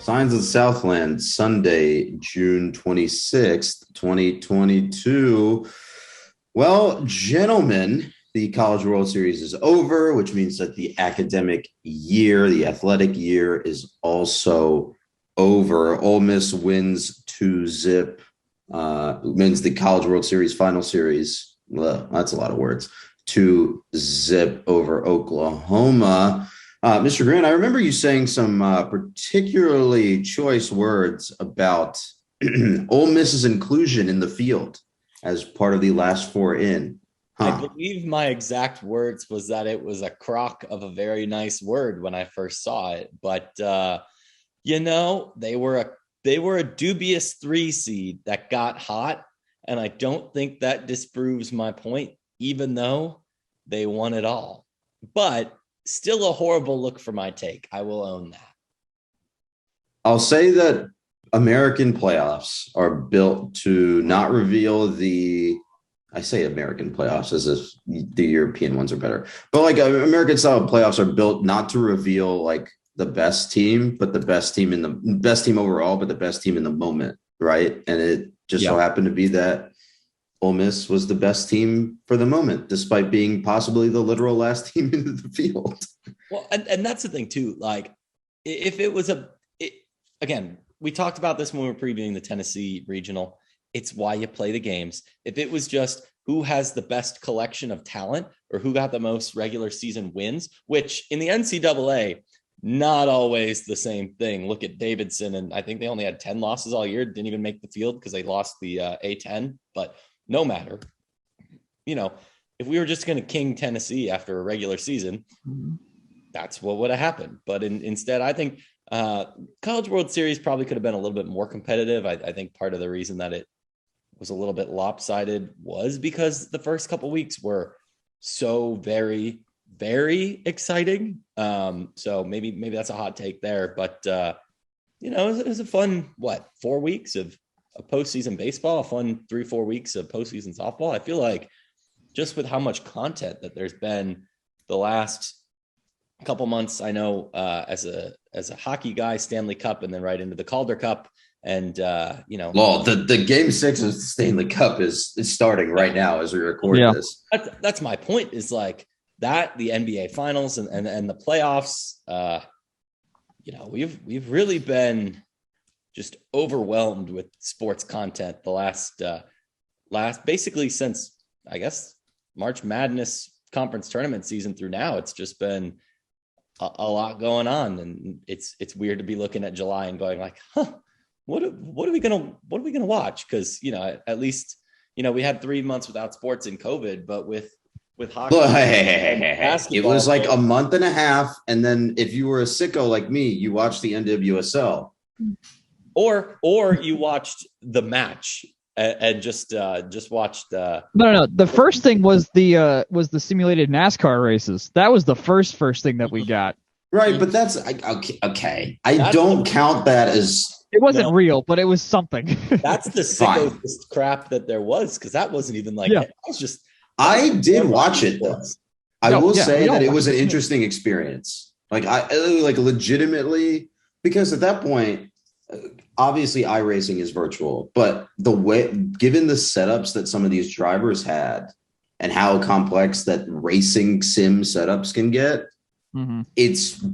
Signs of the Southland, Sunday, June 26th, 2022. Well, gentlemen, the College World Series is over, which means that the academic year, the athletic year, is also over. Ole Miss wins 2-zip, wins the College World Series final series. Well, that's a lot of words. 2-zip over Oklahoma. Mr. Grant, I remember you saying some particularly choice words about Ole Miss's inclusion in the field as part of the last four in. I believe my exact words was that it was a crock of a very nice word when I first saw it. But, they were a dubious 3 seed that got hot. And I don't think that disproves my point, even though they won it all. But still a horrible look for my take. I will own that. I'll say that American playoffs are built to not reveal I say American playoffs as if the European ones are better. But like American style playoffs are built not to reveal like the best team, but the best team overall, but the best team in the moment, right? And it just so happened to be that Ole Miss was the best team for the moment, despite being possibly the literal last team in the field. Well, and that's the thing too. Like, if it was again, we talked about this when we were previewing the Tennessee regional. It's why you play the games. If it was just who has the best collection of talent or who got the most regular season wins, which in the NCAA, not always the same thing. Look at Davidson, and I think they only had 10 losses all year. Didn't even make the field because they lost the A10, but no matter. If we were just going to king Tennessee after a regular season, that's what would have happened. But instead, I think College World Series probably could have been a little bit more competitive. I think part of the reason that it was a little bit lopsided was because the first couple weeks were so very, very exciting. So maybe that's a hot take there. But, it was a fun, 4 weeks of postseason baseball, a fun 3-4 weeks of postseason softball. I feel like just with how much content that there's been the last couple months, I know as a hockey guy, Stanley Cup, and then right into the Calder Cup. And, well, the game 6 of the Stanley Cup is starting right now as we record this. That's my point is like that, the NBA finals and the playoffs, we've really been just overwhelmed with sports content the last basically since, I guess, March Madness conference tournament season through now. It's just been a lot going on, and it's weird to be looking at July and going like, what are we gonna watch? Because at least we had 3 months without sports in COVID, but with hockey, it was like a month and a half, and then if you were a sicko like me, you watched the NWSL. Or you watched the match and just watched. No. The first thing was the simulated NASCAR races. That was the first thing that we got. Right, but that's okay. I don't count that as. It wasn't real, but it was something. That's the sickest crap that there was, because that wasn't even like. It was just. I did watch it though. I will say that it was an interesting experience. Like I legitimately, because at that point. Obviously, iRacing is virtual, but given the setups that some of these drivers had and how complex that racing sim setups can get, it's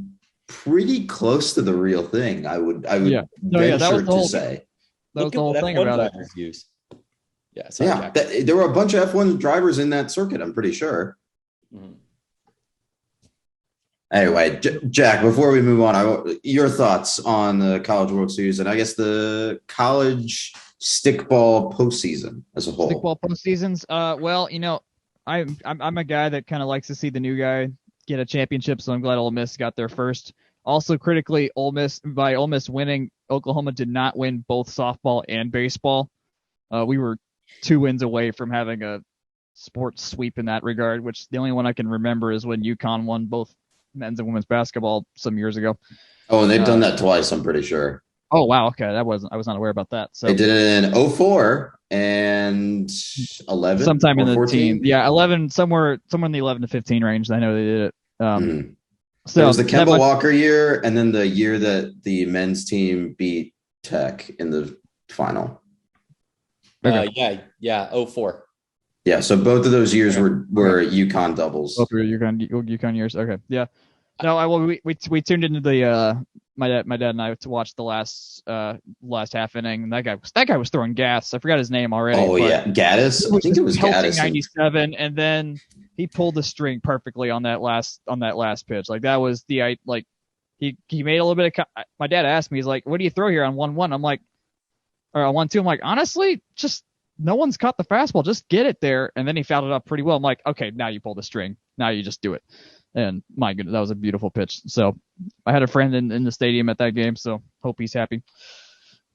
pretty close to the real thing. I would venture to say. That was the whole thing about it. Use. There were a bunch of F1 drivers in that circuit, I'm pretty sure. Mm-hmm. Anyway, Jack, before we move on, your thoughts on the College World Series and I guess the college stickball postseason as a whole. Stickball postseasons. I'm a guy that kind of likes to see the new guy get a championship, so I'm glad Ole Miss got there first. Also, critically, Ole Miss winning, Oklahoma did not win both softball and baseball. We were 2 wins away from having a sports sweep in that regard, which the only one I can remember is when UConn won both men's and women's basketball some years ago. Oh, and they've done that twice, I'm pretty sure. Oh, wow. Okay. I was not aware about that. So they did it in 04 and 11. Sometime in the 14. team. Yeah. 11, somewhere in the 11 to 15 range. I know they did it. So there was the Kemba Walker year, and then the year that the men's team beat Tech in the final. Yeah, 04. Yeah, so both of those years were UConn doubles. Both were UConn years. Okay, yeah. No, we tuned into the my dad and I to watch the last half inning, and that guy was throwing gas. I forgot his name already. Oh yeah, Gaddis. I think it was Gaddis. 97, and then he pulled the string perfectly on that last pitch. Like that was he made a little bit of. My dad asked me, he's like, "What do you throw here on 1-1?" I'm like, or on 1-2. I'm like, honestly, just no one's caught the fastball. Just get it there, and then he fouled it up pretty well. I'm like, okay, now you pull the string. Now you just do it. And my goodness, that was a beautiful pitch. So I had a friend in the stadium at that game, so hope he's happy.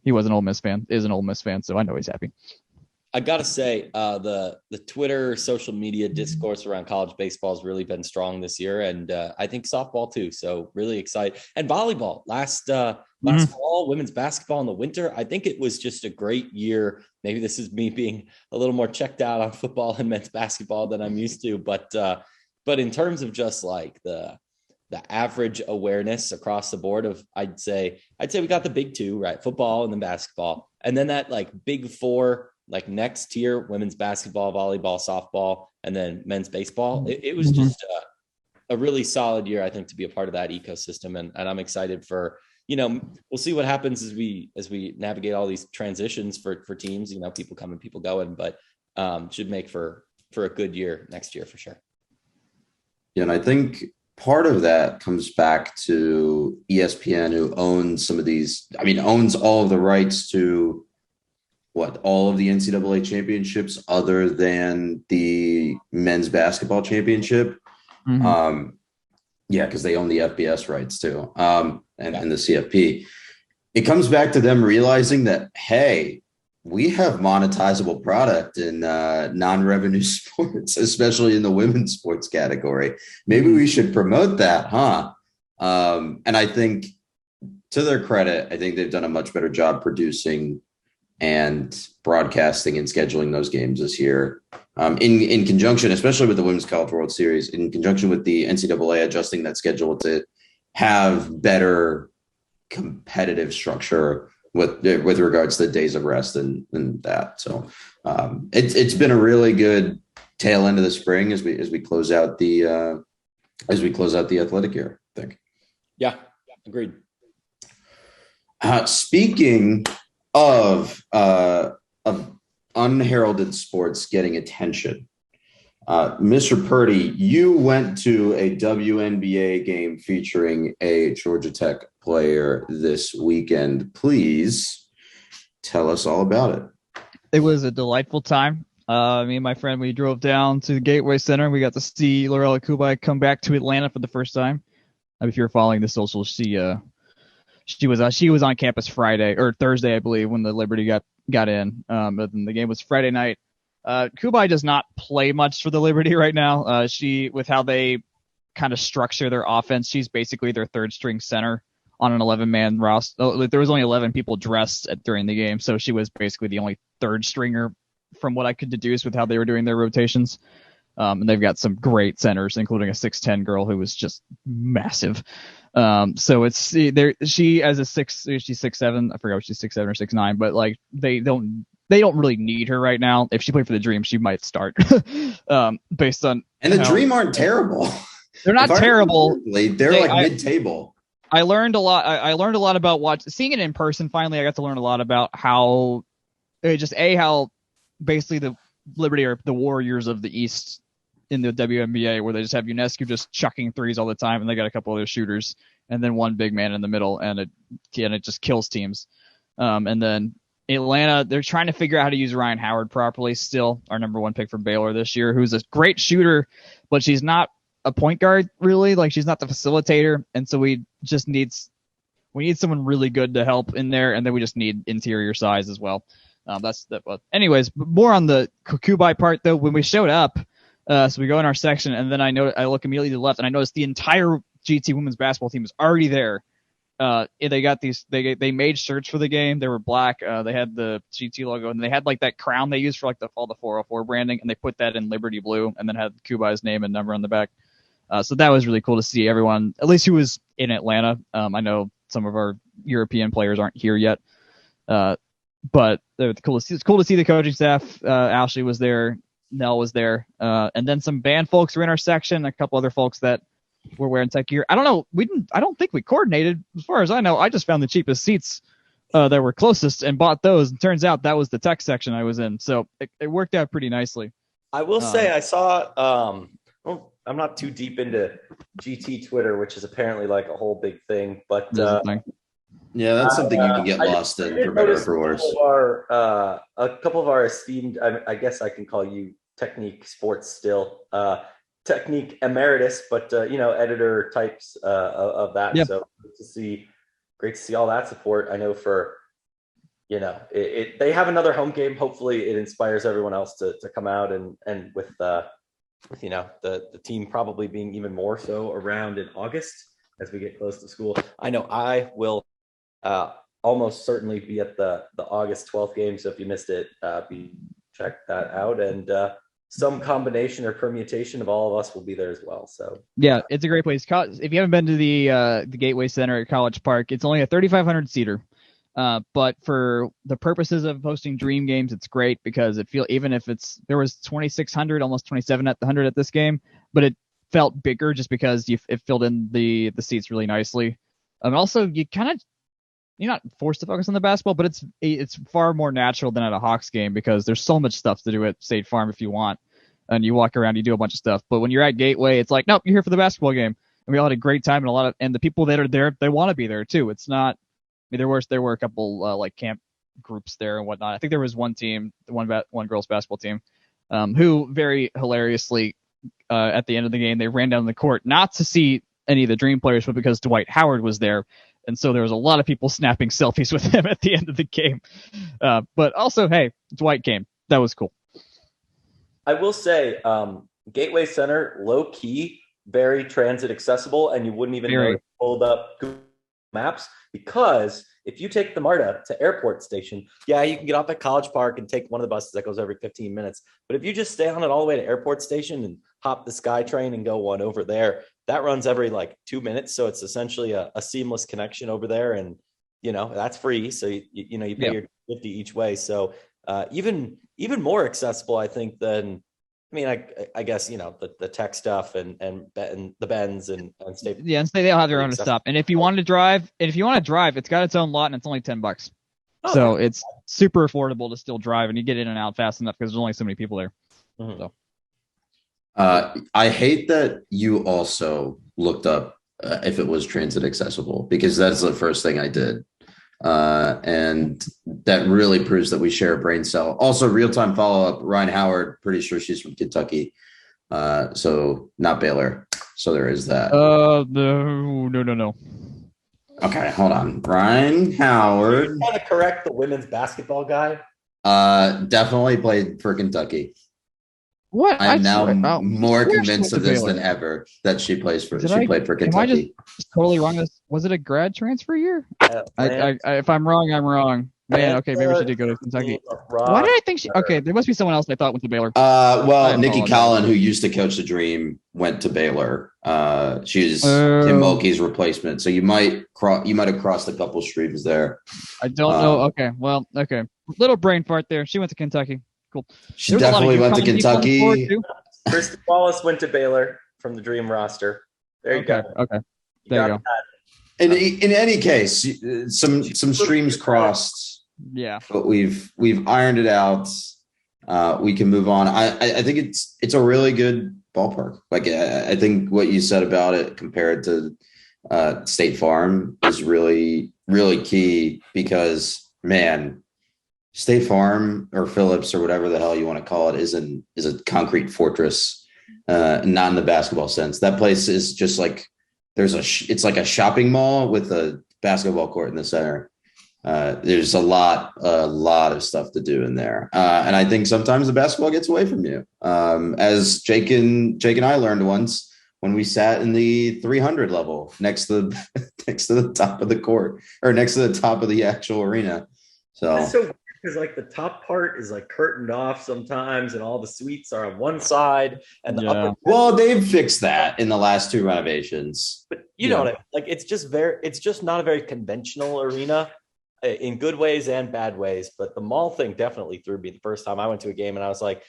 He was an Ole Miss fan, is an Ole Miss fan, so I know he's happy. I gotta say, the Twitter social media discourse around college baseball has really been strong this year, and I think softball too. So really excited, and volleyball last fall, women's basketball in the winter. I think it was just a great year. Maybe this is me being a little more checked out on football and men's basketball than I'm used to, but in terms of just like the average awareness across the board of, I'd say we got the big two, right? Football and then basketball. And then that like big four, like next tier, women's basketball, volleyball, softball, and then men's baseball. It was just a really solid year, I think, to be a part of that ecosystem. And I'm excited for, we'll see what happens as we navigate all these transitions for teams, people coming, people going, but should make for a good year next year for sure. Yeah, and I think part of that comes back to ESPN, who owns some of these, owns all of the rights to all of the NCAA championships other than the men's basketball championship. Mm-hmm. Because they own the FBS rights too, and the CFP. It comes back to them realizing that, hey, we have monetizable product in non-revenue sports, especially in the women's sports category. Maybe we should promote that, huh? And I think, to their credit, I think they've done a much better job producing and broadcasting and scheduling those games this year. In conjunction, especially with the Women's College World Series, in conjunction with the NCAA adjusting that schedule to have better competitive structure with regards to the days of rest and that. So it's been a really good tail end of the spring as we close out the athletic year, I think. Yeah, agreed. Speaking of unheralded sports getting attention, Mr. Purdy, you went to a WNBA game featuring a Georgia Tech player this weekend. Please tell us all about it. It was a delightful time. Me and my friend, we drove down to the Gateway Center. We got to see Lorela Cubaj come back to Atlanta for the first time. If you're following the socials, she was on campus Friday or Thursday, I believe, when the Liberty got in. But then the game was Friday night. Cubaj does not play much for the Liberty right now. With how they kind of structure their offense, she's basically their third string center on an 11-man roster. There was only 11 people dressed during the game, so she was basically the only third stringer from what I could deduce with how they were doing their rotations. And they've got some great centers, including a 6'10" girl who was just massive. So it's there. She's 6'7". I forgot if she's 6'7" or 6'9", but like they don't really need her right now. If she played for the Dream, she might start. Based on the Dream aren't terrible. They're not terrible. They're like mid-table. I learned a lot. I learned a lot about seeing it in person. Finally, I got to learn a lot about how basically the Liberty are the Warriors of the East in the WNBA, where they just have Ionescu just chucking threes all the time, and they got a couple other shooters, and then one big man in the middle, and it just kills teams. And then Atlanta, they're trying to figure out how to use Ryan Howard properly. Still, our number one pick from Baylor this year, who's a great shooter, but she's not a point guard really. Like, she's not the facilitator, and so we need someone really good to help in there, and then we just need interior size as well. Anyways, more on the Cubaj part though. When we showed up, so we go in our section, and then I look immediately to the left, and I notice the entire GT women's basketball team is already there. They got they made shirts for the game. They were black. They had the GT logo, and they had like that crown they used for like all the 404 branding, and they put that in Liberty blue, and then had Cubaj's name and number on the back. So that was really cool to see everyone, at least who was in Atlanta. I know some of our European players aren't here yet, but it's cool to see the coaching staff. Ashley was there, Nell was there, and then some band folks were in our section. A couple other folks that were wearing tech gear. I don't know. I don't think we coordinated. As far as I know, I just found the cheapest seats that were closest and bought those. And turns out that was the tech section I was in, so it worked out pretty nicely. I will say I saw. Well, I'm not too deep into GT Twitter, which is apparently like a whole big thing, but yeah, that's something you can get lost in, for better or for worse. A couple of our esteemed, I guess I can call you Technique Sports still, Technique Emeritus, but editor types of that. Yep. So great to see all that support. I know for they have another home game. Hopefully, it inspires everyone else to come out and with the team probably being even more so around in August as we get close to school. I know I will almost certainly be at the August 12th game. So if you missed it, check that out. And some combination or permutation of all of us will be there as well. So yeah, it's a great place. If you haven't been to the Gateway Center at College Park, it's only a 3,500 seater. But for the purposes of hosting dream games, it's great because even if there was 2,600, almost 27 at the 100 at this game, but it felt bigger just because it filled in the seats really nicely. And also you're not forced to focus on the basketball, but it's far more natural than at a Hawks game because there's so much stuff to do at State Farm if you want, and you walk around, you do a bunch of stuff. But when you're at Gateway, it's like, nope, you're here for the basketball game, and we all had a great time, and the people that are there, they want to be there too. It's not. I mean, there were a couple like camp groups there and whatnot. I think there was one team, one girls basketball team, who very hilariously at the end of the game they ran down the court not to see any of the Dream players, but because Dwight Howard was there, and so there was a lot of people snapping selfies with him at the end of the game. But also, hey, Dwight came. That was cool. I will say, Gateway Center, low key, very transit accessible, and you wouldn't even know to hold up Google Maps, because if you take the MARTA to Airport Station, yeah, you can get off at College Park and take one of the buses that goes every 15 minutes. But if you just stay on it all the way to Airport Station and hop the SkyTrain and go one over there, that runs every like 2 minutes. So it's essentially a seamless connection over there, and that's free. So you pay your $50 each way. So even more accessible, I think, than. I mean, I guess the tech stuff and the Benz and State. Yeah, and they all have their own stuff. And if you want to drive, it's got its own lot and it's only $10. Oh, so it's super affordable to still drive, and you get in and out fast enough because there's only so many people there. Mm-hmm. So. I hate that you also looked up if it was transit accessible, because that's the first thing I did. And that really proves that we share a brain cell. Also, real-time follow-up, Ryan Howard, pretty sure she's from Kentucky. So not Baylor. So there is that. No. Okay, hold on. Ryan Howard. You want to correct the women's basketball guy? Definitely played for Kentucky. What? I'm now more convinced of this than ever that she played for Kentucky. Am I just totally wrong? Was it a grad transfer year? If I'm wrong, I'm wrong. Man, okay, maybe she did go to Kentucky. Why did I think she? Okay, there must be someone else I thought went to Baylor. Well, Nikki Collin, who used to coach the Dream, went to Baylor. She was Tim Mulkey's replacement, so you might have crossed a couple streams there. I don't know. Okay, well, okay, little brain fart there. She went to Kentucky. Cool. She definitely went to Kentucky. Kristen Wallace went to Baylor from the Dream roster. There you go. Okay, there you go. In any case, some streams crossed. Yeah, but we've ironed it out. We can move on. I think it's a really good ballpark. Like I think what you said about it compared to State Farm is really, really key, because man, State Farm or Phillips or whatever the hell you want to call it is a concrete fortress, not in the basketball sense. That place is just like it's like a shopping mall with a basketball court in the center. There's a lot of stuff to do in there, and I think sometimes the basketball gets away from you. As Jake and I learned once when we sat in the 300 level next to the top of the court, or next to the top of the actual arena. So. because like the top part is like curtained off sometimes, and all the suites are on one side, and the upper. Well, they've fixed that in the last 2 renovations. But you know what I mean? Like it's just not a very conventional arena in good ways and bad ways. But the mall thing definitely threw me the first time I went to a game, and I was like,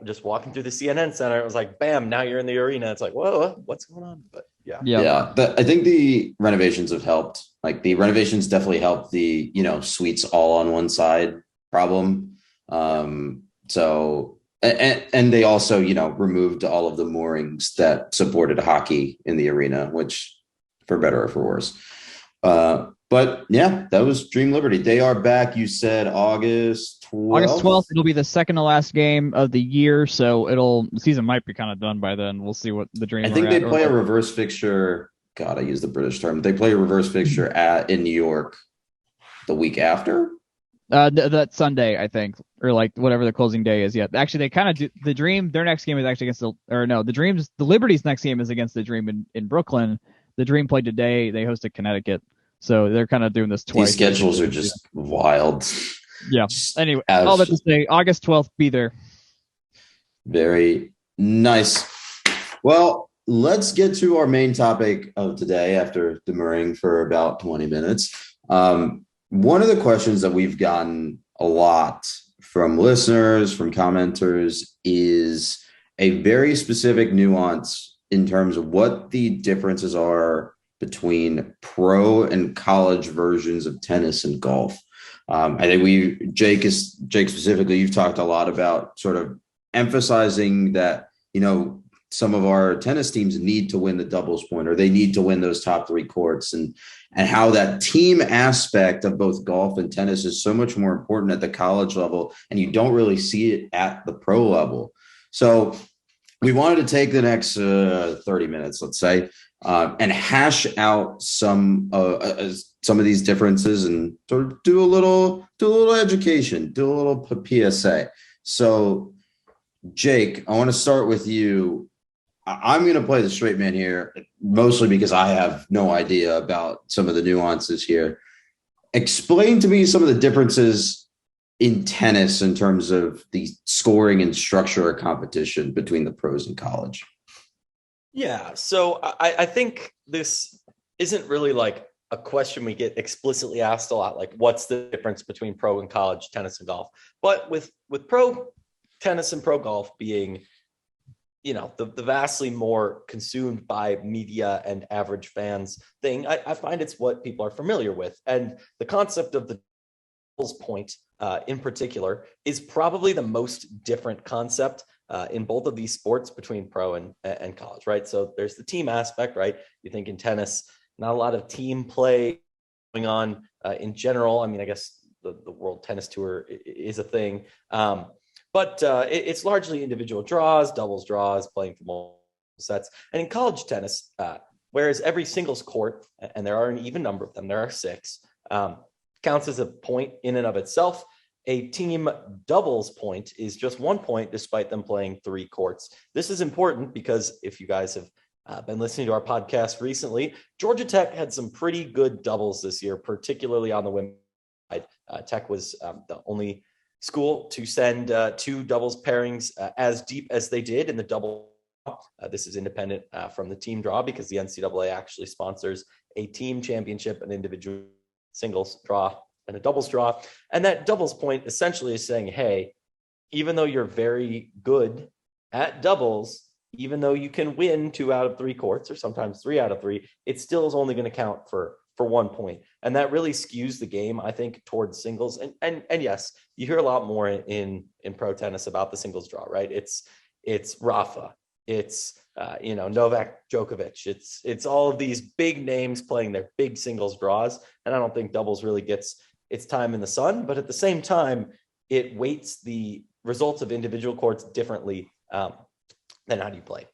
just walking through the CNN Center, it was like, bam, now you're in the arena. It's like, whoa, what's going on? But yeah. I think the renovations have helped. Like the renovations definitely helped the suites all on one side problem. So and they also removed all of the moorings that supported hockey in the arena, which for better or for worse. But yeah, that was Dream Liberty. They are back. You said August 12th. August 12th. It'll be the second to last game of the year, so the season might be kind of done by then. We'll see what the Dream. I think they play a reverse fixture. God, I use the British term. They play a reverse fixture in New York the week after. That Sunday, I think, or like whatever the closing day is. Yeah, actually, they kind of do. The Dream, their next game is actually against the Liberty's next game is against the Dream in Brooklyn. The Dream played today. They hosted Connecticut. So they're kind of doing this twice. These schedules are just wild. Yeah. Anyway, all that to say, August 12th, be there. Very nice. Well, let's get to our main topic of today after demurring for about 20 minutes. One of the questions that we've gotten a lot from listeners, from commenters, is a very specific nuance in terms of what the differences are between pro and college versions of tennis and golf. I think Jake specifically, you've talked a lot about sort of emphasizing that, some of our tennis teams need to win the doubles point, or they need to win those top 3 courts, and how that team aspect of both golf and tennis is so much more important at the college level, and you don't really see it at the pro level. So we wanted to take the next 30 minutes, let's say, and hash out some of these differences and sort of do a little education, do a little PSA. So, Jake, I want to start with you. I'm going to play the straight man here, mostly because I have no idea about some of the nuances here. Explain to me some of the differences in tennis in terms of the scoring and structure of competition between the pros and college. Yeah, so I think this isn't really like a question we get explicitly asked a lot, like what's the difference between pro and college tennis and golf? But with pro tennis and pro golf being, the vastly more consumed by media and average fans thing, I find it's what people are familiar with. And the concept of the doubles point in particular is probably the most different concept in both of these sports between pro and college, right? So there's the team aspect, right? You think in tennis, not a lot of team play going on in general. I mean, I guess the World Tennis Tour is a thing, but it's largely individual draws, doubles draws, playing for multiple sets. And in college tennis, whereas every singles court, and there are an even number of them, there are 6, counts as a point in and of itself, a team doubles point is just 1 point despite them playing 3 courts. This is important because if you guys have been listening to our podcast recently, Georgia Tech had some pretty good doubles this year, particularly on the women's side. Tech was the only school to send 2 doubles pairings as deep as they did in the double. This is independent from the team draw because the NCAA actually sponsors a team championship, an individual singles draw, and a doubles draw. And that doubles point essentially is saying, hey, even though you're very good at doubles, even though you can win 2 out of 3 courts or sometimes 3 out of 3, it still is only going to count for 1 point. And that really skews the game, I think, towards singles. And yes, you hear a lot more in pro tennis about the singles draw, right? It's Rafa, it's Novak Djokovic, it's all of these big names playing their big singles draws. And I don't think doubles really gets its time in the sun, but at the same time, it weights the results of individual courts differently than how do you play.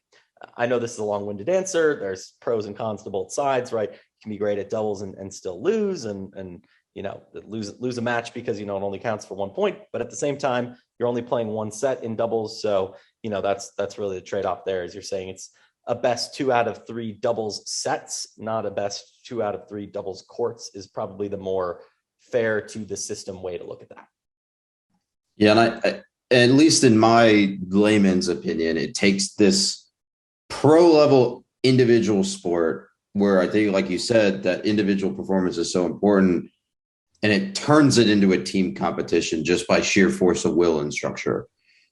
I know this is a long-winded answer. There's pros and cons to both sides, right? You can be great at doubles and still lose and lose a match because it only counts for 1 point. But at the same time, you're only playing 1 set in doubles, so that's really the trade-off there. Is you're saying it's a best 2 out of 3 doubles sets, not a best 2 out of 3 doubles courts, is probably the more fair to the system way to look at that. Yeah, and I at least in my layman's opinion, it takes this pro level individual sport where I think, like you said, that individual performance is so important, and it turns it into a team competition just by sheer force of will and structure.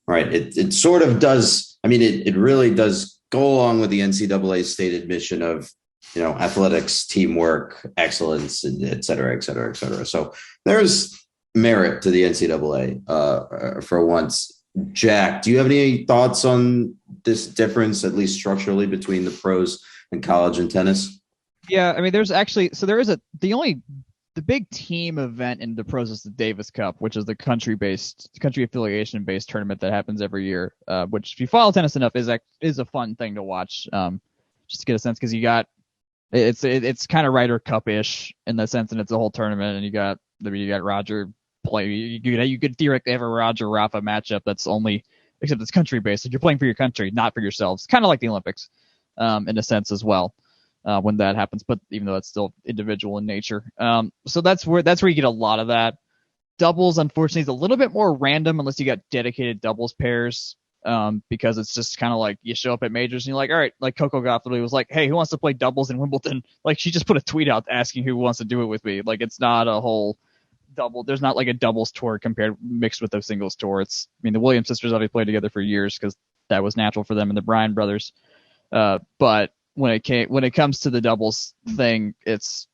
Right. It sort of does. I mean, it really does go along with the NCAA stated mission of, athletics, teamwork, excellence, and et cetera, et cetera, et cetera. So there's merit to the NCAA for once. Jack, do you have any thoughts on this difference, at least structurally, between the pros and college and tennis? Yeah, I mean, there's actually the big team event in the pros is the Davis Cup, which is the country affiliation based tournament that happens every year. Which, if you follow tennis enough, is a fun thing to watch. Just to get a sense, because it's kind of Ryder Cup ish in the sense, and it's a whole tournament, and you got Roger play. You could theoretically have a Roger Rafa matchup except it's country based. So you're playing for your country, not for yourselves. Kind of like the Olympics, in a sense as well. When that happens, but even though it's still individual in nature. So that's where you get a lot of that. Doubles, unfortunately, is a little bit more random unless you got dedicated doubles pairs, because it's just kind of like you show up at majors and you're like, all right, like Coco Gauff literally was like, hey, who wants to play doubles in Wimbledon? Like, she just put a tweet out asking who wants to do it with me. Like, it's not a whole double. There's not like a doubles tour mixed with a singles tour. The Williams sisters obviously played together for years because that was natural for them, and the Bryan brothers. But when it comes to the doubles thing, it's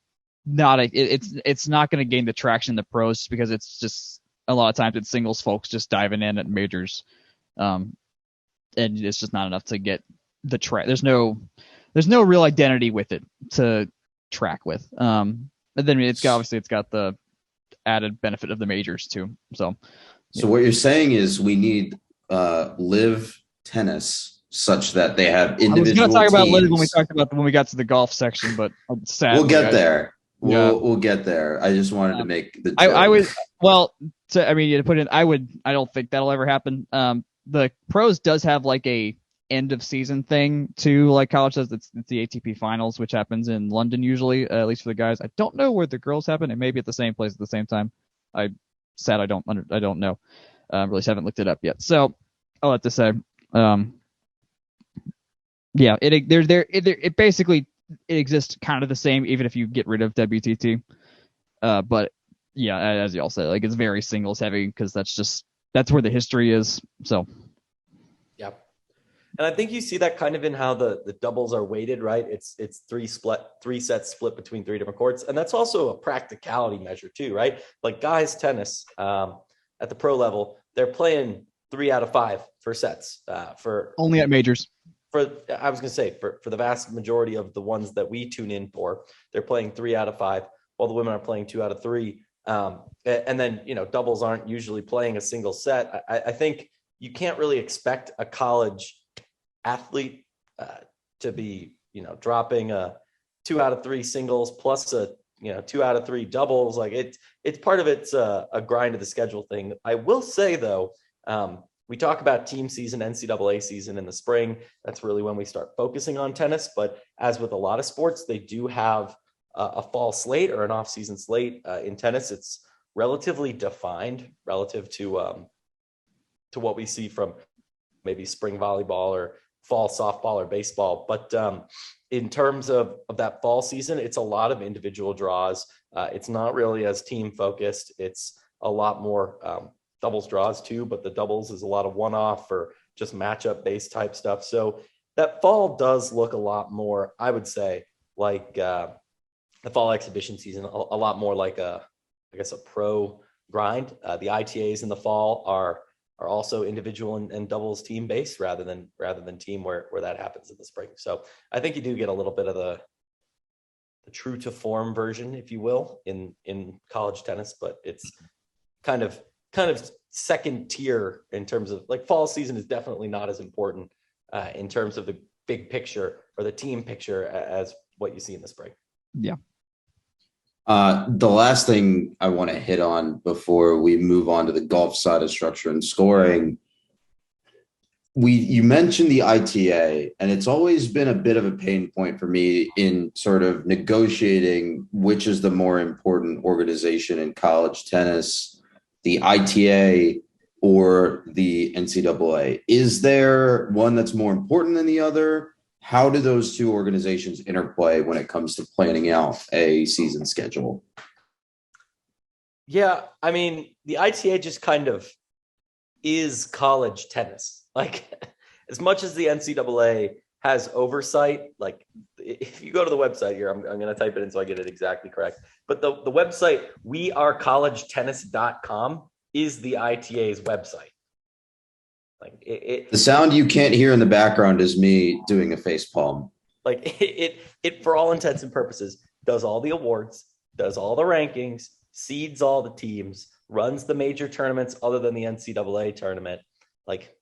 not going to gain the traction in the pros just because it's just a lot of times it's singles folks just diving in at majors, and it's just not enough to get the track. There's no real identity with it to track with. And then it's got the added benefit of the majors too. So what you're saying is we need live tennis such that they have individual teams. I was going to talk about when we got to the golf section, but sadly, we'll get there. We'll get there. I just wanted to make the joke. I don't think that'll ever happen. The pros does have like a end of season thing too, like college does. It's the ATP finals, which happens in London usually, at least for the guys. I don't know where the girls happen. It may be at the same place at the same time. I don't know. Really haven't looked it up yet. So I'll have to say, yeah, it basically exists kind of the same, even if you get rid of WTT. But yeah, as y'all said, like, it's very singles heavy because that's where the history is. So yeah, and I think you see that kind of in how the doubles are weighted, right? It's three sets split between three different courts, and that's also a practicality measure too, right? Like guys tennis at the pro level, they're playing 3 out of 5 for sets for only at majors. For the vast majority of the ones that we tune in for, they're playing 3 out of 5, while the women are playing 2 out of 3. And then, doubles aren't usually playing a single set. I think you can't really expect a college athlete to be, dropping a 2 out of 3 singles plus a 2 out of 3 doubles. Like it's part of it's a grind of the schedule thing. I will say though, we talk about team season, NCAA season in the spring. That's really when we start focusing on tennis. But as with a lot of sports, they do have a fall slate or an off-season slate. In tennis, it's relatively defined relative to what we see from maybe spring volleyball or fall softball or baseball. But in terms of that fall season, it's a lot of individual draws. It's not really as team focused. It's a lot more doubles draws too, but the doubles is a lot of one-off or just matchup based type stuff. So that fall does look a lot more, I would say, like the fall exhibition season, a lot more like a pro grind. The ITAs in the fall are also individual and doubles team based rather than team where that happens in the spring. So I think you do get a little bit of the true to form version, if you will, in college tennis, but it's kind of second tier in terms of, like, fall season is definitely not as important in terms of the big picture or the team picture as what you see in the spring. Yeah. The last thing I want to hit on before we move on to the golf side of structure and scoring, you mentioned the ITA, and it's always been a bit of a pain point for me in sort of negotiating which is the more important organization in college tennis, the ITA or the NCAA? Is there one that's more important than the other? How do those two organizations interplay when it comes to planning out a season schedule? Yeah, I mean, the ITA just kind of is college tennis. Like, as much as the NCAA has oversight, like if you go to the website here, I'm going to type it in so I get it exactly correct. But the website, wearecollegetennis.com, is the ITA's website. Like the sound you can't hear in the background is me doing a face palm. Like it for all intents and purposes, does all the awards, does all the rankings, seeds all the teams, runs the major tournaments other than the NCAA tournament. Like,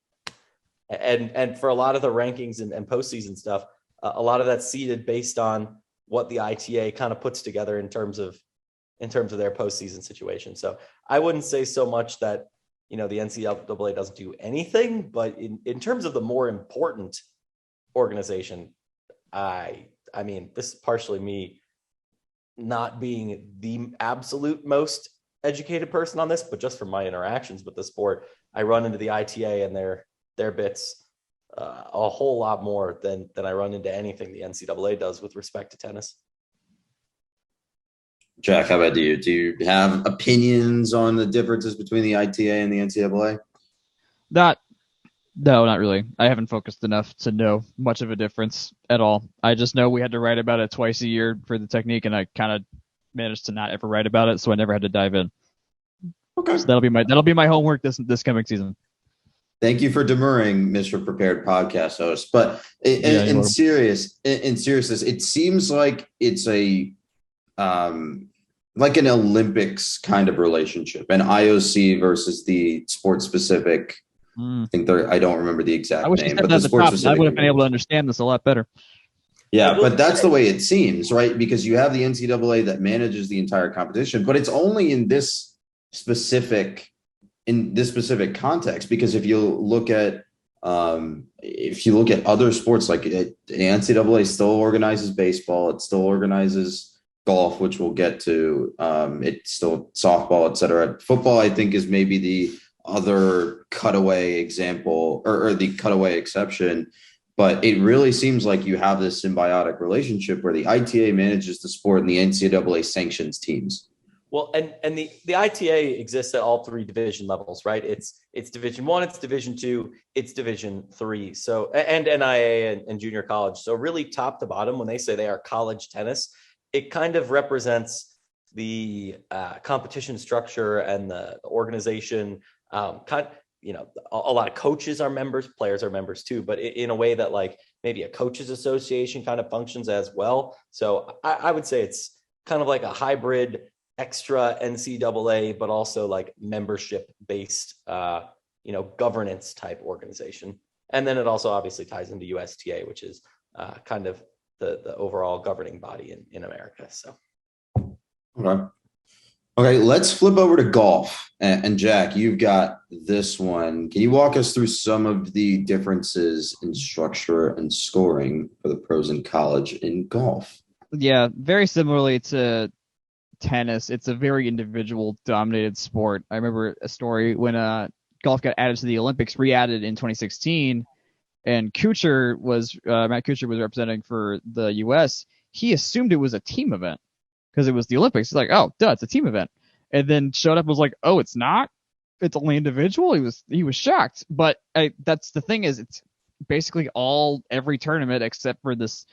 and for a lot of the rankings and postseason stuff, a lot of that's seeded based on what the ITA kind of puts together in terms of their postseason situation. So I wouldn't say so much that, the NCAA doesn't do anything, but in terms of the more important organization, I mean, this is partially me not being the absolute most educated person on this, but just from my interactions with the sport, I run into the ITA and their bits a whole lot more than I run into anything the NCAA does with respect to tennis. Jack, how about you? Do you have opinions on the differences between the ITA and the NCAA? No, not really. I haven't focused enough to know much of a difference at all. I just know we had to write about it twice a year for the technique, and I kind of managed to not ever write about it, so I never had to dive in. Okay, so that'll be my homework this coming season. Thank you for demurring, Mr. Prepared Podcast Host. But in seriousness, it seems like it's a like an Olympics kind of relationship, an IOC versus the sport specific. I think I don't remember the exact name, but the sport specific. I would have been able to understand this a lot better. Yeah, but that's the way it seems, right? Because you have the NCAA that manages the entire competition, but it's only in this specific context. Because if you look at other sports, like the NCAA still organizes baseball, it still organizes golf, which we'll get to. It's still softball, etc. Football, I think, is maybe the other cutaway example or the cutaway exception. But it really seems like you have this symbiotic relationship where the ITA manages the sport and the NCAA sanctions teams. Well, and the ITA exists at all three division levels, right? It's Division I, it's Division II, it's Division III. So, and NIA and junior college. So really top to bottom, when they say they are college tennis, it kind of represents the competition structure and the organization. A lot of coaches are members, players are members too, but in a way that like maybe a coaches association kind of functions as well. So I would say it's kind of like a hybrid extra NCAA, but also like membership based, governance type organization. And then it also obviously ties into USTA, which is kind of the overall governing body in America. So. Okay, let's flip over to golf. And Jack, you've got this one. Can you walk us through some of the differences in structure and scoring for the pros in college in golf? Yeah, very similarly to tennis, it's a very individual dominated sport. I remember a story when golf got added to the Olympics, re-added in 2016, and Matt Kuchar was representing for the US. He assumed it was a team event because it was the Olympics. He's like, oh, duh, it's a team event. And then showed up and was like, oh, it's not? It's only individual? He was shocked. But that's the thing, is it's basically every tournament except for this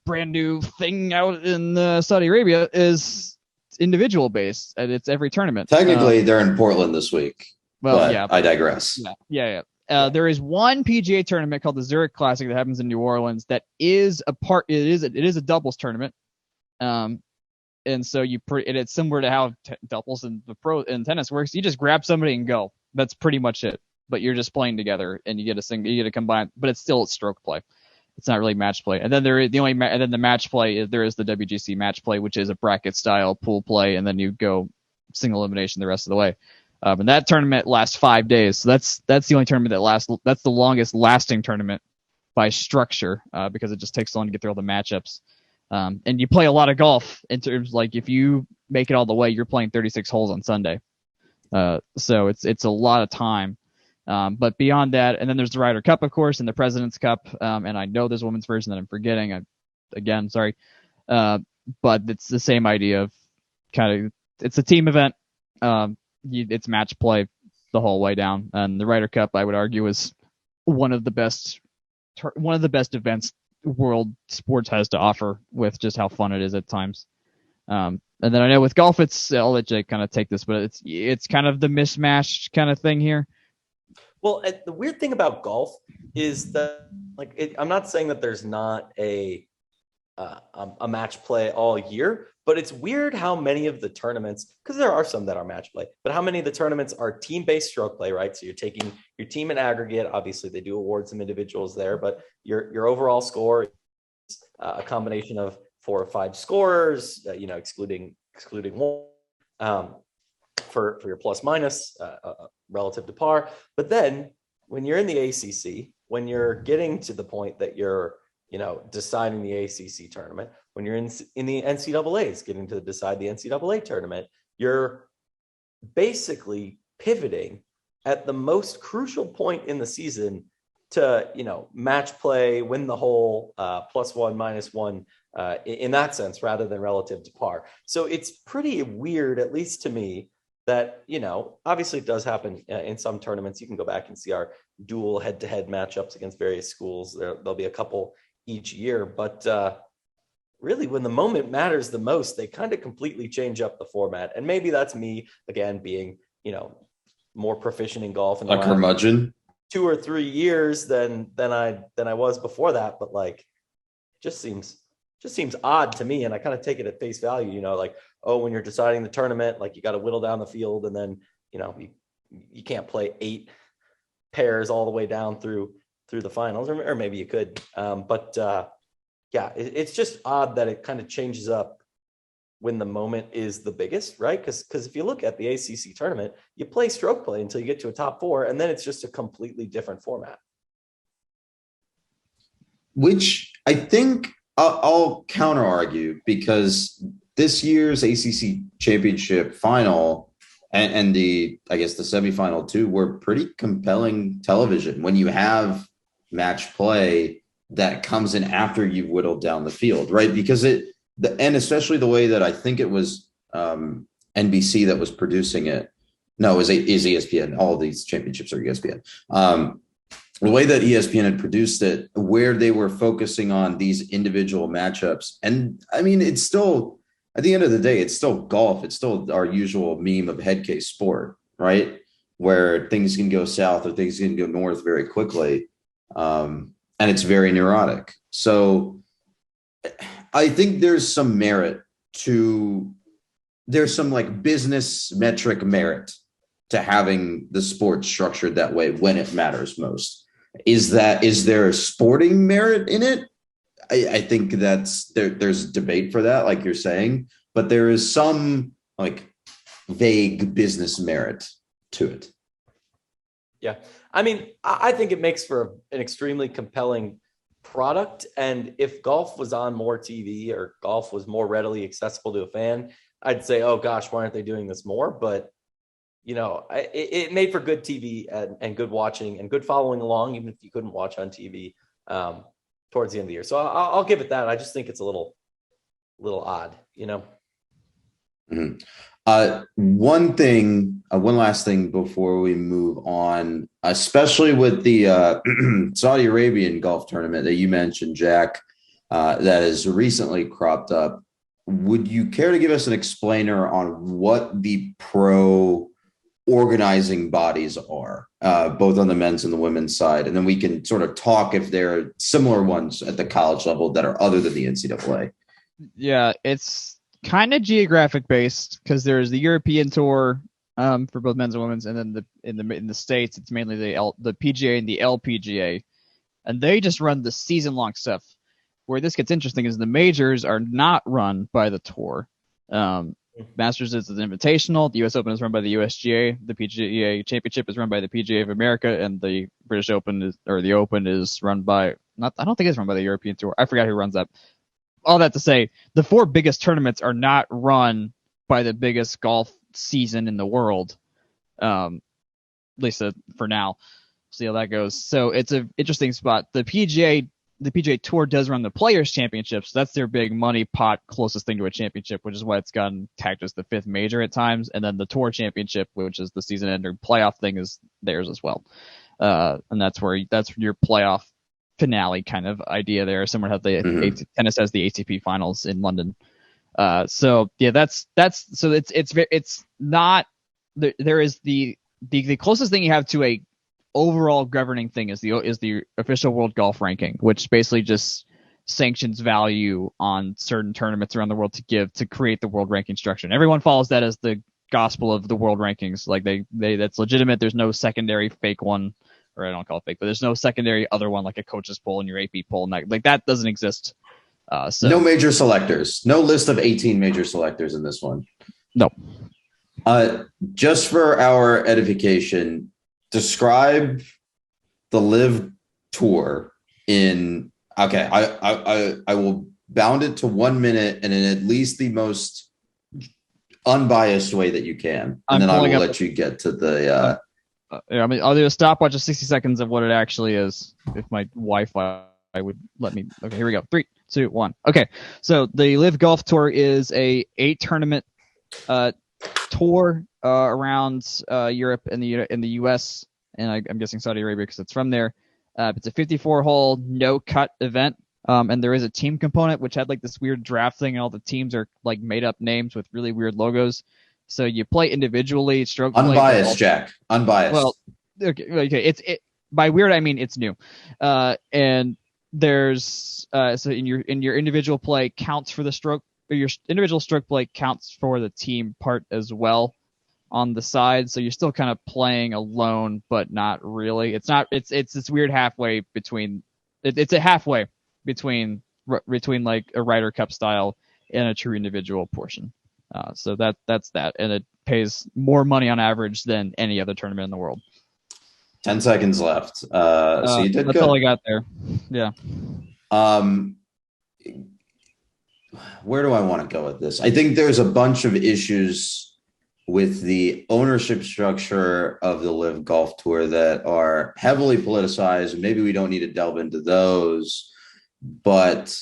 brand new thing out in Saudi Arabia is individual based, and it's every tournament. Technically, they're in Portland this week. Well, but yeah, I digress. Yeah. There is one PGA tournament called the Zurich Classic that happens in New Orleans that is it is a doubles tournament. And so it's similar to how doubles and the pro in tennis works. You just grab somebody and go. That's pretty much it. But you're just playing together, and you get a combine, but it's still stroke play. It's not really match play. And then the match play there is the WGC match play, which is a bracket style pool play, and then you go single elimination the rest of the way. And that tournament lasts 5 days. So that's the only tournament that lasts. That's the longest lasting tournament by structure, because it just takes so long to get through all the matchups. And you play a lot of golf in terms, like, if you make it all the way, you're playing 36 holes on Sunday. So it's a lot of time. But beyond that, and then there's the Ryder Cup, of course, and the President's Cup. And I know there's a women's version that I'm forgetting. Again, sorry. But it's the same idea of it's a team event. It's match play the whole way down. And the Ryder Cup, I would argue, is one of the best events world sports has to offer, with just how fun it is at times. And then I know with golf, I'll let Jake kind of take this, but it's kind of the mismatched kind of thing here. Well, the weird thing about golf is that, I'm not saying that there's not a match play all year, but it's weird how many of the tournaments, because there are some that are match play, but how many of the tournaments are team-based stroke play, right? So you're taking your team in aggregate. Obviously, they do award some individuals there, but your overall score is a combination of 4 or 5 scorers, excluding one, for your plus minus relative to par. But then when you're in the ACC, when you're getting to the point that you're deciding the ACC tournament, when you're in the NCAAs, getting to decide the NCAA tournament, you're basically pivoting at the most crucial point in the season to, match play, win the hole, plus one, minus one, in that sense, rather than relative to par. So it's pretty weird, at least to me, that, obviously it does happen in some tournaments. You can go back and see our dual head-to-head matchups against various schools. There'll be a couple each year, but really when the moment matters the most, they kind of completely change up the format. And maybe that's me, again, being, more proficient in golf in the curmudgeon 2 or 3 years than I was before that. But just seems odd to me. And I kind of take it at face value, when you're deciding the tournament, you got to whittle down the field, and then, you can't play 8 pairs all the way down through the finals, or maybe you could. It's just odd that it kind of changes up when the moment is the biggest, right? Because if you look at the ACC tournament, you play stroke play until you get to a top 4, and then it's just a completely different format. Which I think I'll counter argue, because this year's ACC championship final and the semifinal too were pretty compelling television when you have match play that comes in after you've whittled down the field, right? Because and especially the way that I think it was NBC that was producing it. No, is ESPN. All of these championships are ESPN. The way that ESPN had produced it, where they were focusing on these individual matchups. And I mean, it's still, at the end of the day, it's still golf. It's still our usual meme of head case sport, right? Where things can go south or things can go north very quickly. And it's very neurotic. So I think there's some business metric merit to having the sport structured that way when it matters most. Is there a sporting merit in it? I think there's debate for that, like you're saying, but there is some vague business merit to it. Yeah. I mean, I think it makes for an extremely compelling product. And if golf was on more TV, or golf was more readily accessible to a fan, I'd say, oh gosh, why aren't they doing this more? But it made for good TV and good watching and good following along, even if you couldn't watch on TV towards the end of the year. So I'll give it that. I just think it's a little odd, Mm-hmm. One last thing before we move on, especially with the Saudi Arabian golf tournament that you mentioned, Jack, that has recently cropped up. Would you care to give us an explainer on what the pro organizing bodies are, both on the men's and the women's side? And then we can sort of talk if there are similar ones at the college level that are other than the NCAA. Yeah, it's kind of geographic based, because there's the European tour for both men's and women's, and then in the States it's mainly the PGA and the LPGA, and they just run the season long stuff. Where this gets interesting is the majors are not run by the tour. Masters is an invitational. The U.S. Open is run by the USGA. The PGA Championship is run by the PGA of America, and the British Open the Open is run by I don't think it's run by the European Tour. I forgot who runs that. All that to say, the 4 biggest tournaments are not run by the biggest golf season in the world, at least for now. See how that goes. So it's an interesting spot. The PGA Tour does run the Players Championships. That's their big money pot, closest thing to a championship, which is why it's gotten tagged as the 5th major at times. And then the Tour Championship, which is the season ender playoff thing, is theirs as well. And that's your playoff finale kind of idea there. Someone had the tennis has the ATP finals in London. So yeah, it's not there is the closest thing you have to a overall governing thing is the official world golf ranking, which basically just sanctions value on certain tournaments around the world to create the world ranking structure. And everyone follows that as the gospel of the world rankings. Like they that's legitimate. There's no secondary fake one, or I don't call it fake, but there's no secondary other one like a coach's poll and your AP poll, and that doesn't exist. So no major selectors, no list of 18 major selectors in this one. No. Just for our edification, describe the Live Tour in. Okay, I will bound it to 1 minute and in at least the most unbiased way that you can, and then I will let you get to the. I'll do a stopwatch of 60 seconds of what it actually is. If my Wi-Fi would let me. Okay, here we go. 3, 2, 1. Okay, so the Live Golf Tour is a 8-tournament tour around Europe and the U.S. and I'm guessing Saudi Arabia because it's from there. It's a 54-hole no-cut event, and there is a team component which had like this weird draft thing, and all the teams are like made-up names with really weird logos. So you play individually, stroke play. Unbiased, Jack. Unbiased. Well, okay. It's by weird I mean it's new, and there's so in your individual play counts for the stroke. Your individual stroke play counts for the team part as well on the side, so you're still kind of playing alone, but not really. It's this weird halfway between. It's a halfway between like a Ryder Cup style and a true individual portion. So that's that, and it pays more money on average than any other tournament in the world. 10 seconds left. So you did that's good. All I got there. Yeah. Where do I want to go with this? I think there's a bunch of issues with the ownership structure of the Live Golf Tour that are heavily politicized. Maybe we don't need to delve into those, but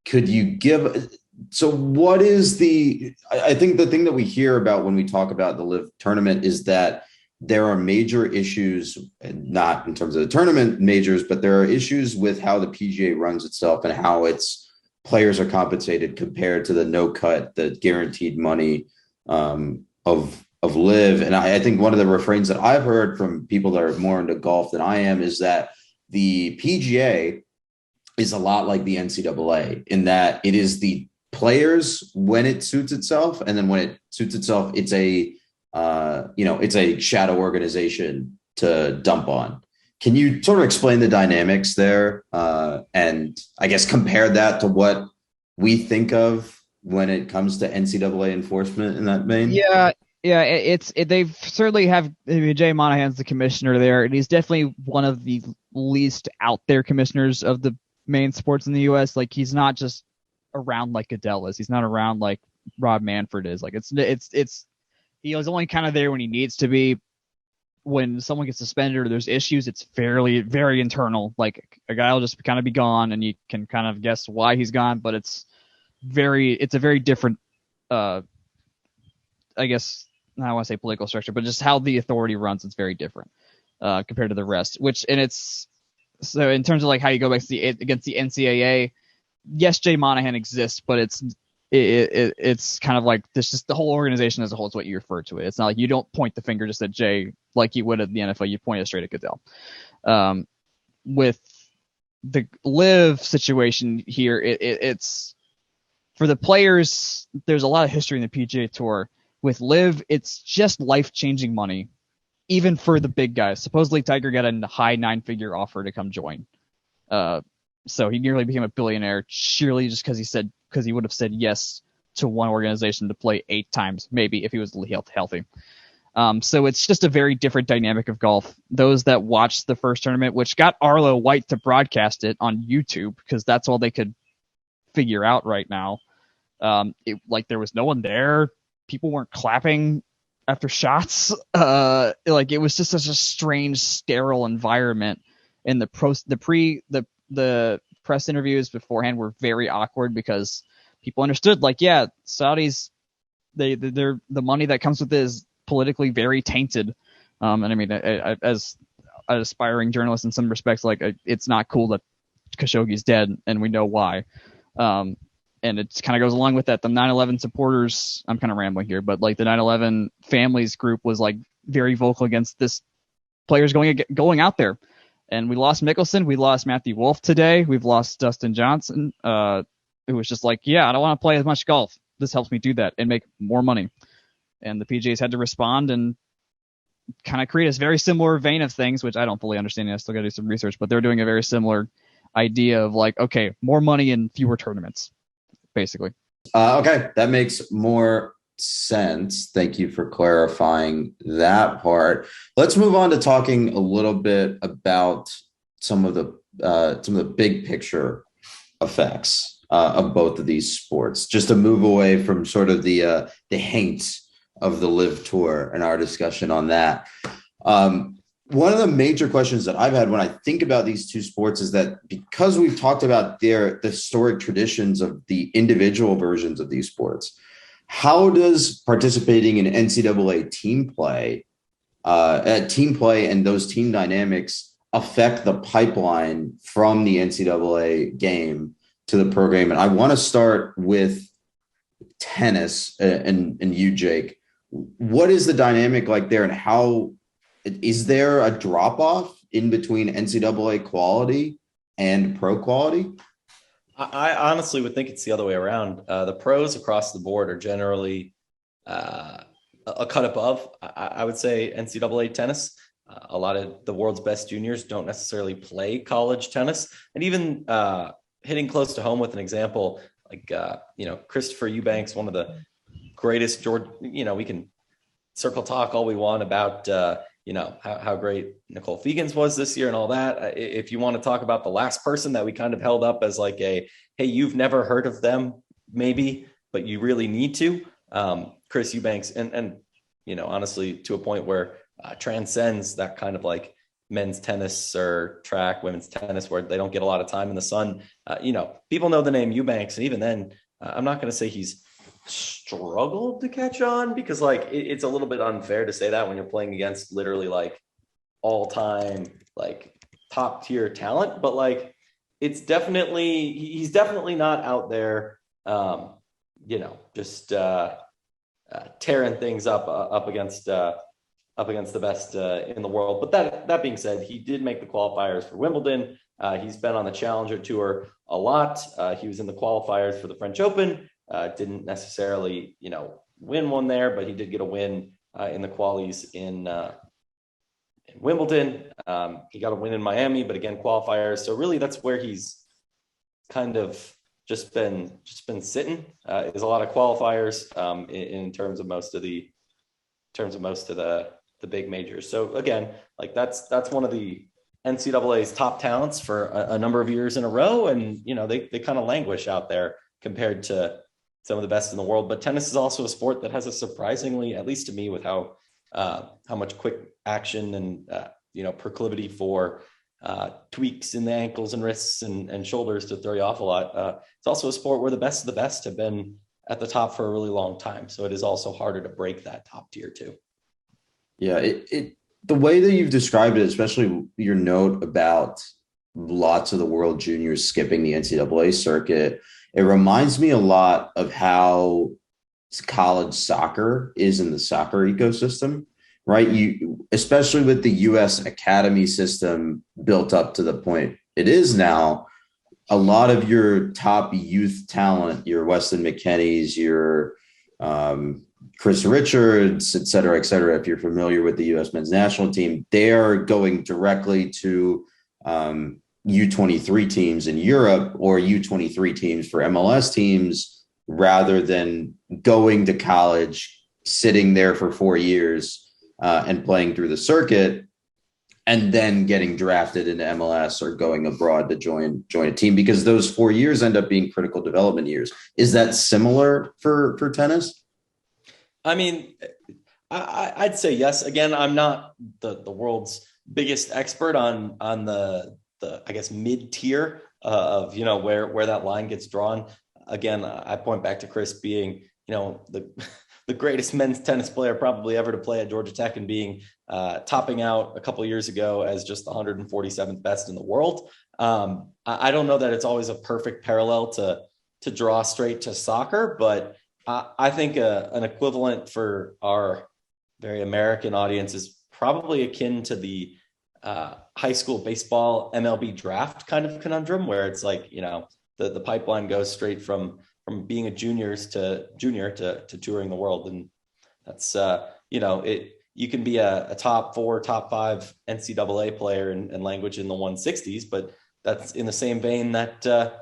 could you give... So what is I think the thing that we hear about when we talk about the Live tournament is that there are major issues, not in terms of the tournament majors, but there are issues with how the PGA runs itself and how its players are compensated compared to the no cut, the guaranteed money of Live. And I think one of the refrains that I've heard from people that are more into golf than I am is that the PGA is a lot like the NCAA in that it is the players when it suits itself, and then when it suits itself, it's a it's a shadow organization to dump on. Can you sort of explain the dynamics there, and I guess compare that to what we think of when it comes to NCAA enforcement in that vein? Yeah. They've certainly have. Jay Monahan's the commissioner there, and he's definitely one of the least out there commissioners of the main sports in the U.S. Like he's not just around like Goodell is. He's not around like Rob Manfred is. Like it's he was only kind of there when he needs to be. When someone gets suspended or there's issues, it's very internal. Like a guy will just kind of be gone, and you can kind of guess why he's gone. But it's a very different, I guess I don't want to say political structure, but just how the authority runs. It's very different compared to the rest. So in terms of like how you go back to against the NCAA. Yes, Jay Monahan exists, but it's kind of like this. Just the whole organization as a whole is what you refer to it. It's not like you don't point the finger just at Jay like you would at the NFL. You point it straight at Goodell. With the Live situation here, it's for the players. There's a lot of history in the PGA Tour. With Live, it's just life-changing money, even for the big guys. Supposedly, Tiger got a high 9-figure offer to come join. So he nearly became a billionaire surely just because he would have said yes to one organization to play 8 times, maybe if he was healthy. So it's just a very different dynamic of golf. Those that watched the first tournament, which got Arlo White to broadcast it on YouTube because that's all they could figure out right now. There was no one there. People weren't clapping. after shots. Like it was just such a strange, sterile environment. And the press interviews beforehand were very awkward because people understood, like, yeah, Saudis, they're the money that comes with it is politically very tainted. And I mean, as an aspiring journalist in some respects, like it's not cool that Khashoggi's dead, and we know why. And it kind of goes along with that. The 9/11 supporters, I'm kind of rambling here, but like the 9/11 families group was like very vocal against this players going out there. And we lost Mickelson. We lost Matthew Wolff today. We've lost Dustin Johnson, who was just like, yeah, I don't want to play as much golf. This helps me do that and make more money. And the PGAs had to respond and kind of create a very similar vein of things, which I don't fully understand. I still got to do some research, but they're doing a very similar idea of like, okay, more money and fewer tournaments, basically. Okay, that makes more sense. Thank you for clarifying that part. Let's move on to talking a little bit about some of the big picture effects of both of these sports. Just to move away from sort of the haint of the Live Tour and our discussion on that. One of the major questions that I've had when I think about these two sports is that because we've talked about the historic traditions of the individual versions of these sports, how does participating in NCAA team play and those team dynamics affect the pipeline from the NCAA game to the program? And I want to start with tennis and you, Jake. What is the dynamic like there, and how is there a drop off in between NCAA quality and pro quality? I honestly would think it's the other way around. The pros across the board are generally a cut above, I would say, NCAA tennis. A lot of the world's best juniors don't necessarily play college tennis. And even hitting close to home with an example, like, Christopher Eubanks, one of the greatest we can circle talk all we want about, how great Nicole Fegans was this year and all that. If you want to talk about the last person that we kind of held up as like hey, you've never heard of them, maybe, but you really need to. Chris Eubanks, and honestly, to a point where transcends that kind of like men's tennis or track, women's tennis, where they don't get a lot of time in the sun. People know the name Eubanks, and even then, I'm not going to say he's struggled to catch on, because like it's a little bit unfair to say that when you're playing against literally like all-time like top tier talent, but like he's definitely not out there just tearing things up against the best in the world. But that being said, he did make the qualifiers for Wimbledon. He's been on the Challenger Tour a lot. He was in the qualifiers for the French Open. Didn't necessarily, win one there, but he did get a win in the qualies in Wimbledon. He got a win in Miami, but again, qualifiers. So really, that's where he's kind of just been sitting. Is a lot of qualifiers in terms of most of the big majors. So again, like that's one of the NCAA's top talents for a number of years in a row, and they kind of languish out there compared to some of the best in the world. But tennis is also a sport that has a surprisingly, at least to me, with how much quick action and proclivity for tweaks in the ankles and wrists and shoulders to throw you off a lot. It's also a sport where the best of the best have been at the top for a really long time. So it is also harder to break that top tier too. Yeah, the way that you've described it, especially your note about lots of the world juniors skipping the NCAA circuit, it reminds me a lot of how college soccer is in the soccer ecosystem, right? Especially with the U.S. academy system built up to the point it is now, a lot of your top youth talent, your Weston McKennies, your Chris Richards, et cetera, if you're familiar with the U.S. men's national team, they are going directly to U23 teams in Europe or U23 teams for MLS teams, rather than going to college, sitting there for 4 years and playing through the circuit, and then getting drafted into MLS or going abroad to join a team, because those 4 years end up being critical development years. Is that similar for tennis? I mean, I'd say yes. Again, I'm not the world's biggest expert on the I guess mid tier of where that line gets drawn. Again, I point back to Chris being the greatest men's tennis player probably ever to play at Georgia Tech, and being topping out a couple of years ago as just the 147th best in the world. I don't know that it's always a perfect parallel to draw straight to soccer, but I think an equivalent for our very American audience is probably akin to the high school baseball MLB draft kind of conundrum, where it's like, the pipeline goes straight from being a junior to touring the world. And that's, you can be a top 4, top 5 NCAA player and language in the 160s, but that's in the same vein that, a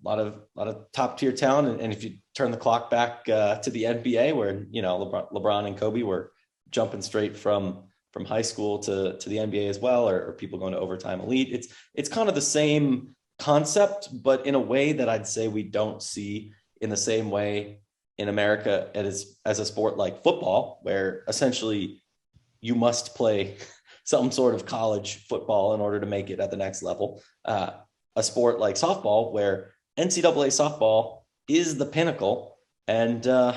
lot of top tier talent. And if you turn the clock back to the NBA, where LeBron and Kobe were jumping straight from high school to the NBA as well, or people going to overtime elite, it's kind of the same concept, but in a way that I'd say we don't see in the same way in America as a sport like football, where essentially you must play some sort of college football in order to make it at the next level. A sport like softball, where NCAA softball is the pinnacle, and or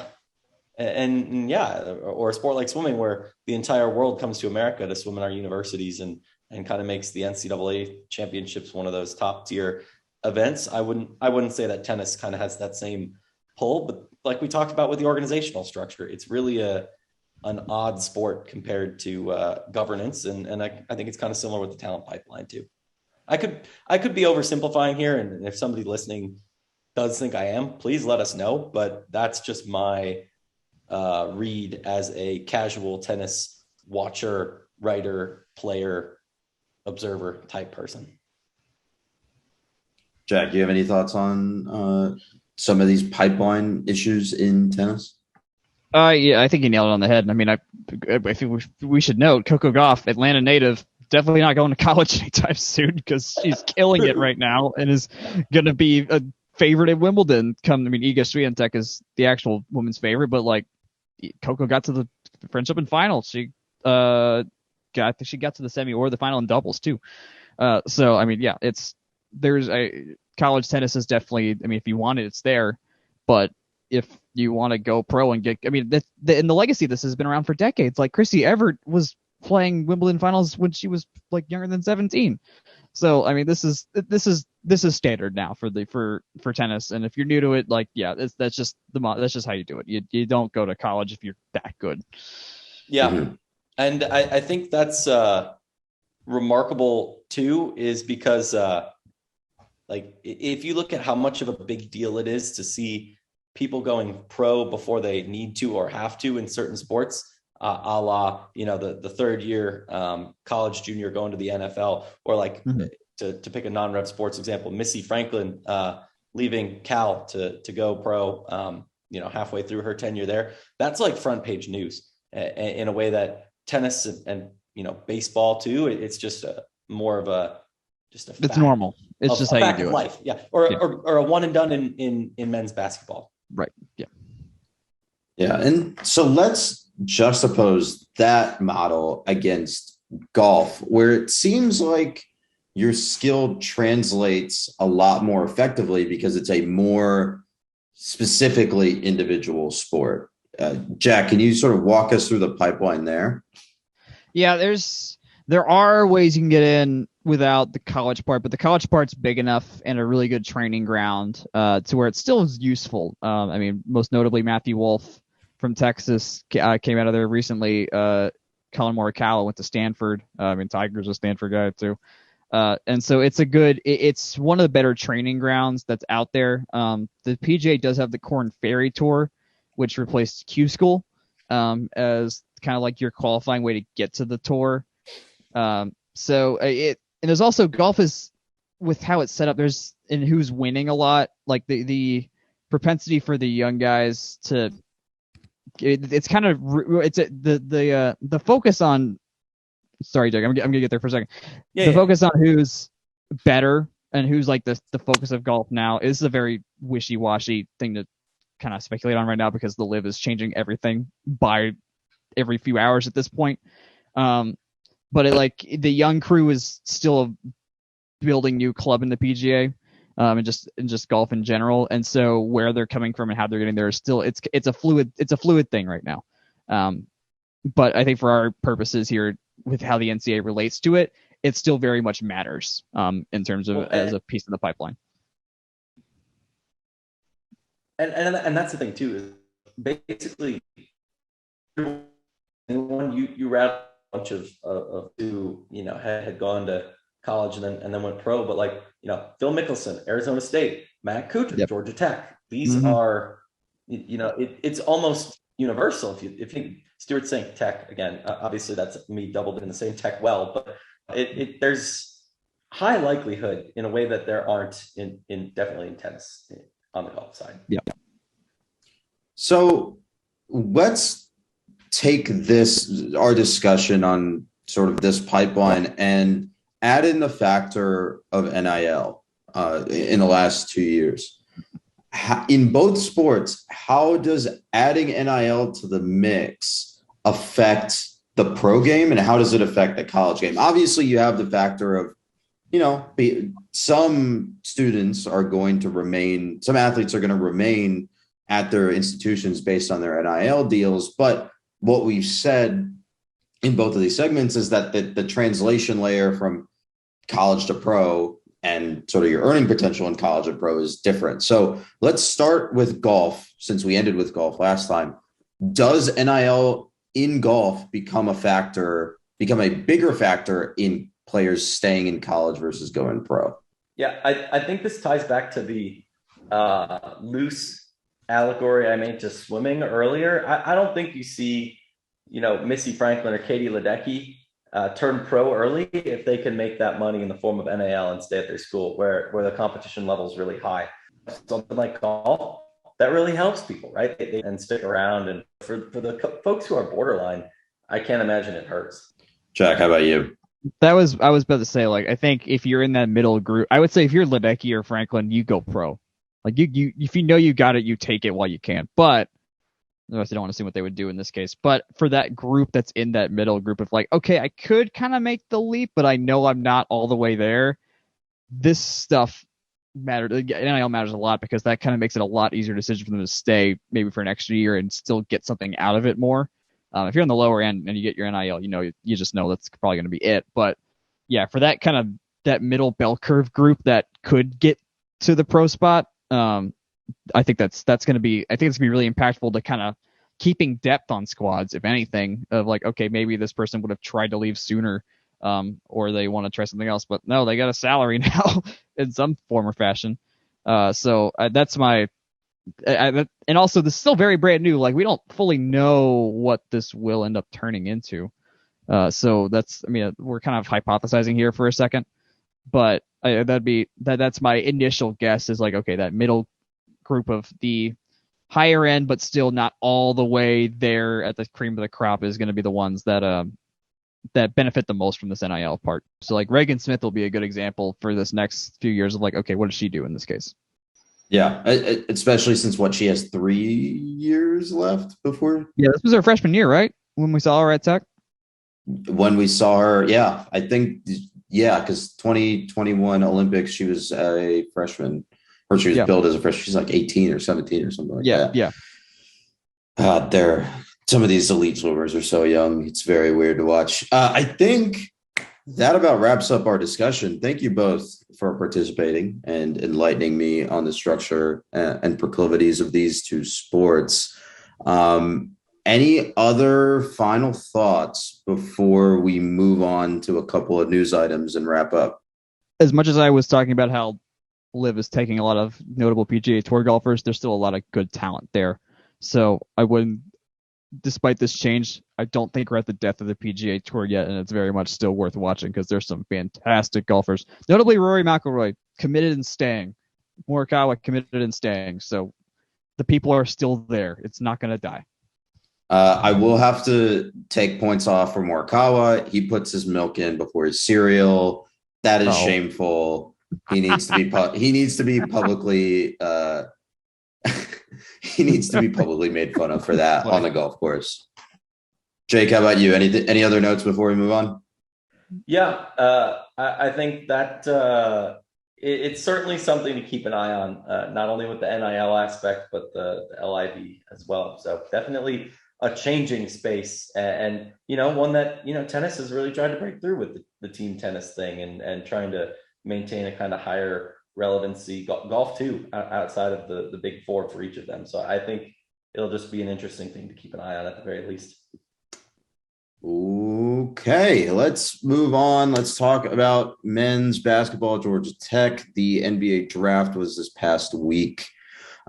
a sport like swimming, where the entire world comes to America to swim in our universities, and kind of makes the NCAA championships one of those top tier events. I wouldn't say that tennis kind of has that same pull, but like we talked about with the organizational structure, it's really an odd sport compared to governance, and I think it's kind of similar with the talent pipeline too. I could be oversimplifying here, and if somebody listening does think I am, please let us know. But that's just my read as a casual tennis watcher, writer, player, observer type person. Jack, you have any thoughts on some of these pipeline issues in tennis? Yeah, I think you nailed it on the head. I mean, I think we should note Coco Gauff, Atlanta native, definitely not going to college anytime soon, because she's killing it right now and is going to be a favorite at Wimbledon. Iga Swiatek is the actual women's favorite, but like Coco got to the French Open final. She got to the semi or the final in doubles too. So I mean, yeah, there's a college tennis is definitely. I mean, if you want it, it's there, but if you want to go pro and get, and the legacy of this has been around for decades. Like Chrissy Evert was playing Wimbledon finals when she was like younger than 17. So I mean, this is standard now for tennis. And if you're new to it, like, yeah, that's just how you do it. You don't go to college if you're that good. Yeah. Mm-hmm. And I think that's remarkable too, is because like if you look at how much of a big deal it is to see people going pro before they need to or have to in certain sports, a la, the third year college junior going to the NFL, or like to pick a non-rep sports example, Missy Franklin leaving Cal to go pro, halfway through her tenure there. That's like front page news in a way that tennis and baseball too. It's just more of a fact. It's normal. It's just how you do it. Life. Yeah. Or a one and done in men's basketball. Right. Yeah. Yeah. And so let's juxtapose that model against golf, where it seems like your skill translates a lot more effectively because it's a more specifically individual sport. Jack, can you sort of walk us through the pipeline there? Yeah, there are ways you can get in without the college part, but the college part's big enough and a really good training ground to where it still is useful. Most notably Matthew Wolf from Texas came out of there recently. Colin Morikawa went to Stanford. Tiger's a Stanford guy too. And so it's one of the better training grounds that's out there. The PGA does have the Korn Ferry Tour, which replaced Q School as kind of like your qualifying way to get to the tour. And there's also golf is with how it's set up. There's and who's winning a lot, like the propensity for the young guys to. It's kind of the focus on. Sorry, Jack. I'm gonna get there for a second. The focus on who's better and who's like the focus of golf now is a very wishy-washy thing to kind of speculate on right now because the Live is changing everything by every few hours at this point. But the young crew is still building new club in the PGA, and just golf in general. And so where they're coming from and how they're getting there is still it's a fluid thing right now. But I think for our purposes here with how the NCAA relates to it, it still very much matters in terms of as a piece of the pipeline. And that's the thing too, is basically you rattled a bunch of who had gone to college and then went pro, but Phil Mickelson, Arizona State, Matt Kuchar, Georgia Tech. These are it's almost universal. If you think Stuart's saying Tech again, obviously that's me doubled in the same Tech well, but there's high likelihood in a way that there aren't in definitely in tennis on the golf side. Yeah. So let's take our discussion on sort of this pipeline and add in the factor of NIL in the last 2 years. In both sports, how does adding NIL to the mix affect the pro game, and how does it affect the college game? Obviously, you have the factor of, some students are going to remain, some athletes are going to remain at their institutions based on their NIL deals. But what we've said in both of these segments is that the translation layer from college to pro and sort of your earning potential in college and pro is different. So let's start with golf, since we ended with golf last time. Does NIL in golf become a bigger factor in players staying in college versus going pro? Yeah, I think this ties back to the loose allegory I made to swimming earlier. I don't think you see, Missy Franklin or Katie Ledecky turn pro early if they can make that money in the form of NIL and stay at their school where the competition level is really high. Something like golf, that really helps people, right? They and stick around. And for the folks who are borderline, I can't imagine it hurts. Jack, how about you? I was about to say, I think if you're in that middle group, I would say if you're Ledecky or Franklin, you go pro. You if you got it, you take it while you can. But otherwise, I don't want to see what they would do in this case. But for that group that's in that middle group of okay, I could kind of make the leap, but I know I'm not all the way there. This stuff matters. NIL matters a lot because that kind of makes it a lot easier decision for them to stay maybe for an extra year and still get something out of it more. If you're on the lower end and you get your NIL, you just know that's probably going to be it. But yeah, for that kind of that middle bell curve group that could get to the pro spot, I think that's going to be. I think it's going to be really impactful to kind of keeping depth on squads, if anything. Of okay, maybe this person would have tried to leave sooner, or they want to try something else, but no, they got a salary now in some form or fashion. So that's my. And also, this is still very brand new. We don't fully know what this will end up turning into. So that's. We're kind of hypothesizing here for a second, but that's my initial guess is okay, that middle group of the higher end, but still not all the way there at the cream of the crop is going to be the ones that benefit the most from this NIL part. So Reagan Smith will be a good example for this next few years of okay, what does she do in this case? Yeah, especially since she has 3 years left before. Yeah, this was her freshman year, right? When we saw her at Tech. When we saw her, yeah, I think, yeah, because 2021 Olympics, she was a freshman, or she was billed as a freshman. She's 18 or 17 or something like that. Yeah. Some of these elite swimmers are so young. It's very weird to watch. I think that about wraps up our discussion. Thank you both for participating and enlightening me on the structure and proclivities of these two sports. Any other final thoughts before we move on to a couple of news items and wrap up? As much as I was talking about how Liv is taking a lot of notable PGA Tour golfers, there's still a lot of good talent there. So I wouldn't, despite this change, I don't think we're at the death of the PGA Tour yet, and it's very much still worth watching because there's some fantastic golfers. Notably, Rory McIlroy, committed and staying. Morikawa, committed and staying. So the people are still there. It's not going to die. I will have to take points off for Morikawa. He puts his milk in before his cereal. That is shameful. He needs to be. He needs to be publicly. He needs to be publicly made fun of for that on the golf course. Jake, how about you? Any other notes before we move on? Yeah, I think that it's certainly something to keep an eye on, not only with the NIL aspect, but the LIV as well. So definitely a changing space, and one that tennis has really tried to break through with the team tennis thing, and trying to maintain a kind of higher relevancy. Golf too, outside of the big four for each of them. So I think it'll just be an interesting thing to keep an eye on at the very least. Okay, let's move on. Let's talk about men's basketball. Georgia Tech. The NBA draft was this past week.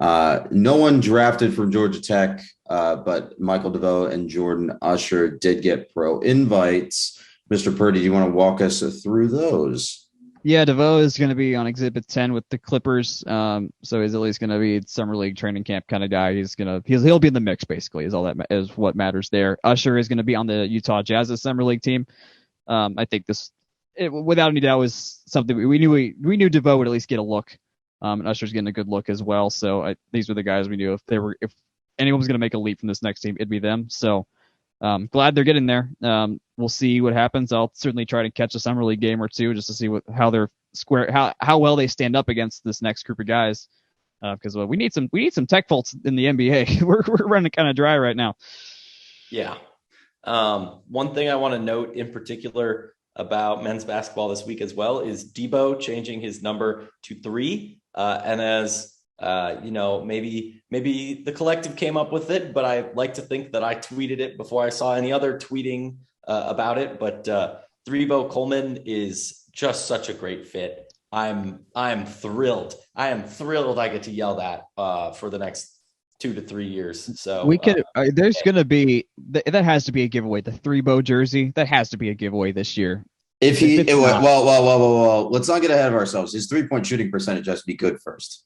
No one drafted from Georgia Tech, but Michael DeVoe and Jordan Usher did get pro invites. Mr. Purdy, do you want to walk us through those? Yeah, DeVoe is going to be on Exhibit 10 with the Clippers. So he's at least going to be summer league training camp kind of guy. He'll be in the mix basically. Is all that is what matters there. Usher is going to be on the Utah Jazz's summer league team. I think without any doubt, was something we knew DeVoe would at least get a look. And Usher's getting a good look as well. So these were the guys we knew if anyone was going to make a leap from this next team, it'd be them. So glad they're getting there. We'll see what happens. I'll certainly try to catch a summer league game or two just to see how they're how well they stand up against this next group of guys. Because we need some tech faults in the NBA. we're running kind of dry right now. Yeah. One thing I want to note in particular about men's basketball this week as well is Debo changing his number to 3. And as maybe the collective came up with it, but I like to think that I tweeted it before I saw any other tweeting about it. But Threebo Coleman is just such a great fit. I'm thrilled. I am thrilled I get to yell that for the next 2 to 3 years. So we could. There's going to be that has to be a giveaway. The Threebo jersey that has to be a giveaway this year. Well, let's not get ahead of ourselves. His 3-point shooting percentage has to be good first.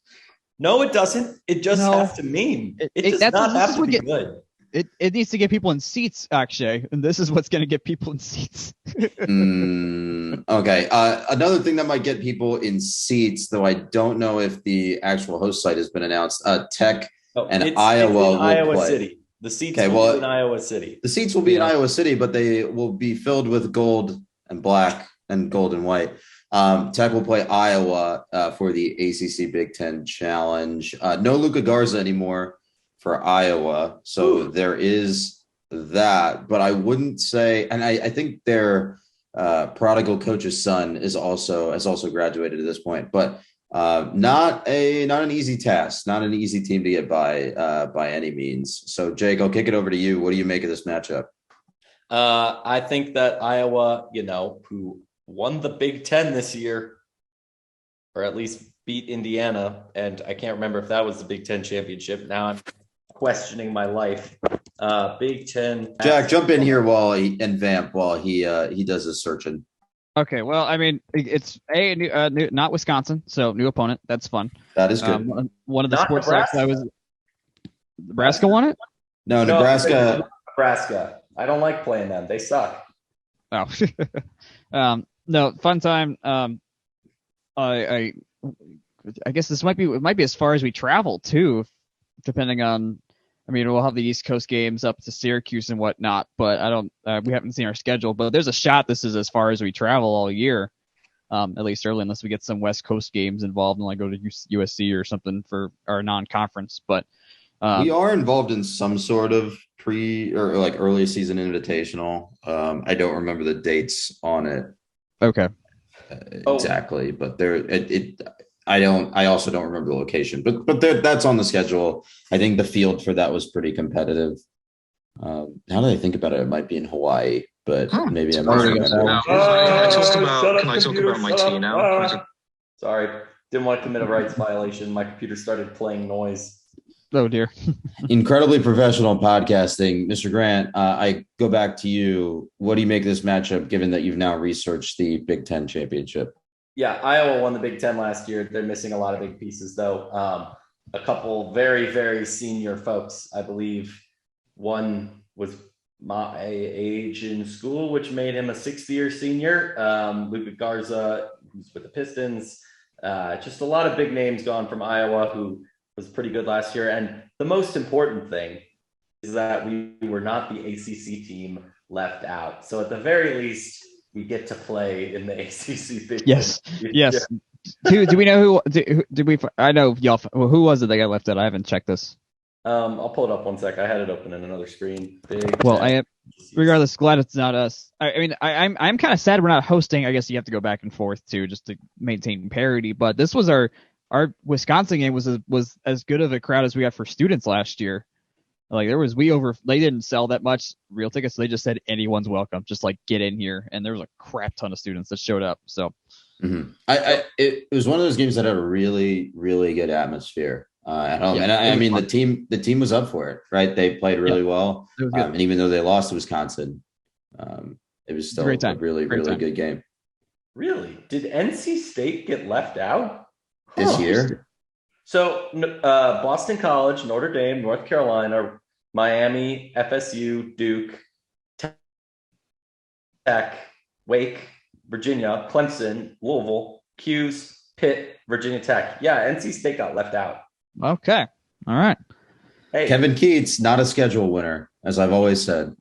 No, it doesn't. It just has to meme. It does not have to be good. It needs to get people in seats, Akshay, and this is what's going to get people in seats. Okay. Another thing that might get people in seats, though I don't know if the actual host site has been announced. Tech and Iowa will play. City. The seats will be in Iowa City. The seats will be in Iowa City, but they will be filled with gold and black and gold and white. Tech will play Iowa for the ACC Big Ten Challenge. No Luka Garza anymore for Iowa, so there is that. But I wouldn't say, and I think their prodigal coach's son has also graduated at this point. But not an easy task, not an easy team to get by any means. So Jake, I'll kick it over to you. What do you make of this matchup? I think that Iowa, who won the Big Ten this year, or at least beat Indiana, and I can't remember if that was the Big Ten championship. Now I'm questioning my life. Big Ten. Jack, jump in here while he does his searching. Okay, well, I mean, it's not Wisconsin, so new opponent. That's fun. That is good. One of the sports sites I was. Nebraska won it? No, Nebraska. Nebraska. I don't like playing them. They suck. Oh, no, fun time. I guess this might be as far as we travel too, depending on. I mean, we'll have the East Coast games up to Syracuse and whatnot, but we haven't seen our schedule. But there's a shot this is as far as we travel all year, at least early, unless we get some West Coast games involved and like go to USC or something for our non-conference. But we are involved in some sort of early season invitational. I don't remember the dates on it. Okay. Exactly, but I also don't remember the location, but that's on the schedule. I think the field for that was pretty competitive. Now that I think about it, it might be in Hawaii, but maybe I'm not remember. Can I talk about my tea now? Sorry, didn't want to commit a rights violation. My computer started playing noise. Oh dear. Incredibly professional podcasting. Mr. Grant, I go back to you. What do you make of this matchup, given that you've now researched the Big Ten championship? Yeah, Iowa won the Big Ten last year. They're missing a lot of big pieces, though. A couple very, very senior folks, I believe. One was my age in school, which made him a sixth-year senior. Luka Garza, who's with the Pistons. Just a lot of big names gone from Iowa who was pretty good last year. And the most important thing is that we were not the ACC team left out. So at the very least, we get to play in the ACC Big Yes. Ten. Yes. Do we know who did we? I know y'all. Who was it that got left out? I haven't checked this. I'll pull it up one sec. I had it open in another screen. I am, regardless, glad it's not us. I mean, I'm kind of sad we're not hosting. I guess you have to go back and forth too, just to maintain parity. But this was our Wisconsin game was as good of a crowd as we got for students last year. Like they didn't sell that much real tickets. So they just said anyone's welcome. Just like get in here, and there was a crap ton of students that showed up. So. Mm-hmm. It was one of those games that had a really, really good atmosphere at home, and I mean fun. the team was up for it, right? They played really well, and even though they lost to Wisconsin, it was still a really, really good game. Really, did NC State get left out this year? So Boston College, Notre Dame, North Carolina, Miami, FSU, Duke, Tech, Wake, Virginia, Clemson, Louisville, Cuse, Pitt, Virginia Tech. Yeah, NC State got left out. Okay. All right. Hey, Kevin Keats, not a schedule winner, as I've always said.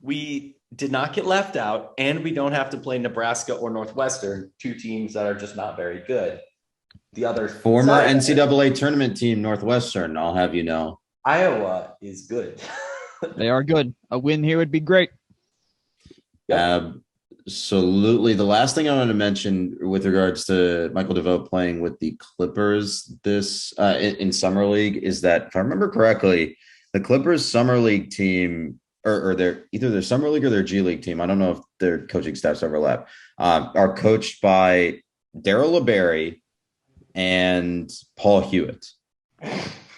We did not get left out, and we don't have to play Nebraska or Northwestern, two teams that are just not very good. The other former NCAA tournament team, Northwestern, I'll have you know. Iowa is good. They are good. A win here would be great. Absolutely. The last thing I wanted to mention with regards to Michael DeVoe playing with the Clippers this in Summer League is that, if I remember correctly, the Clippers Summer League team, or either their Summer League or their G League team, I don't know if their coaching staffs overlap, are coached by Daryl LeBerry and Paul Hewitt.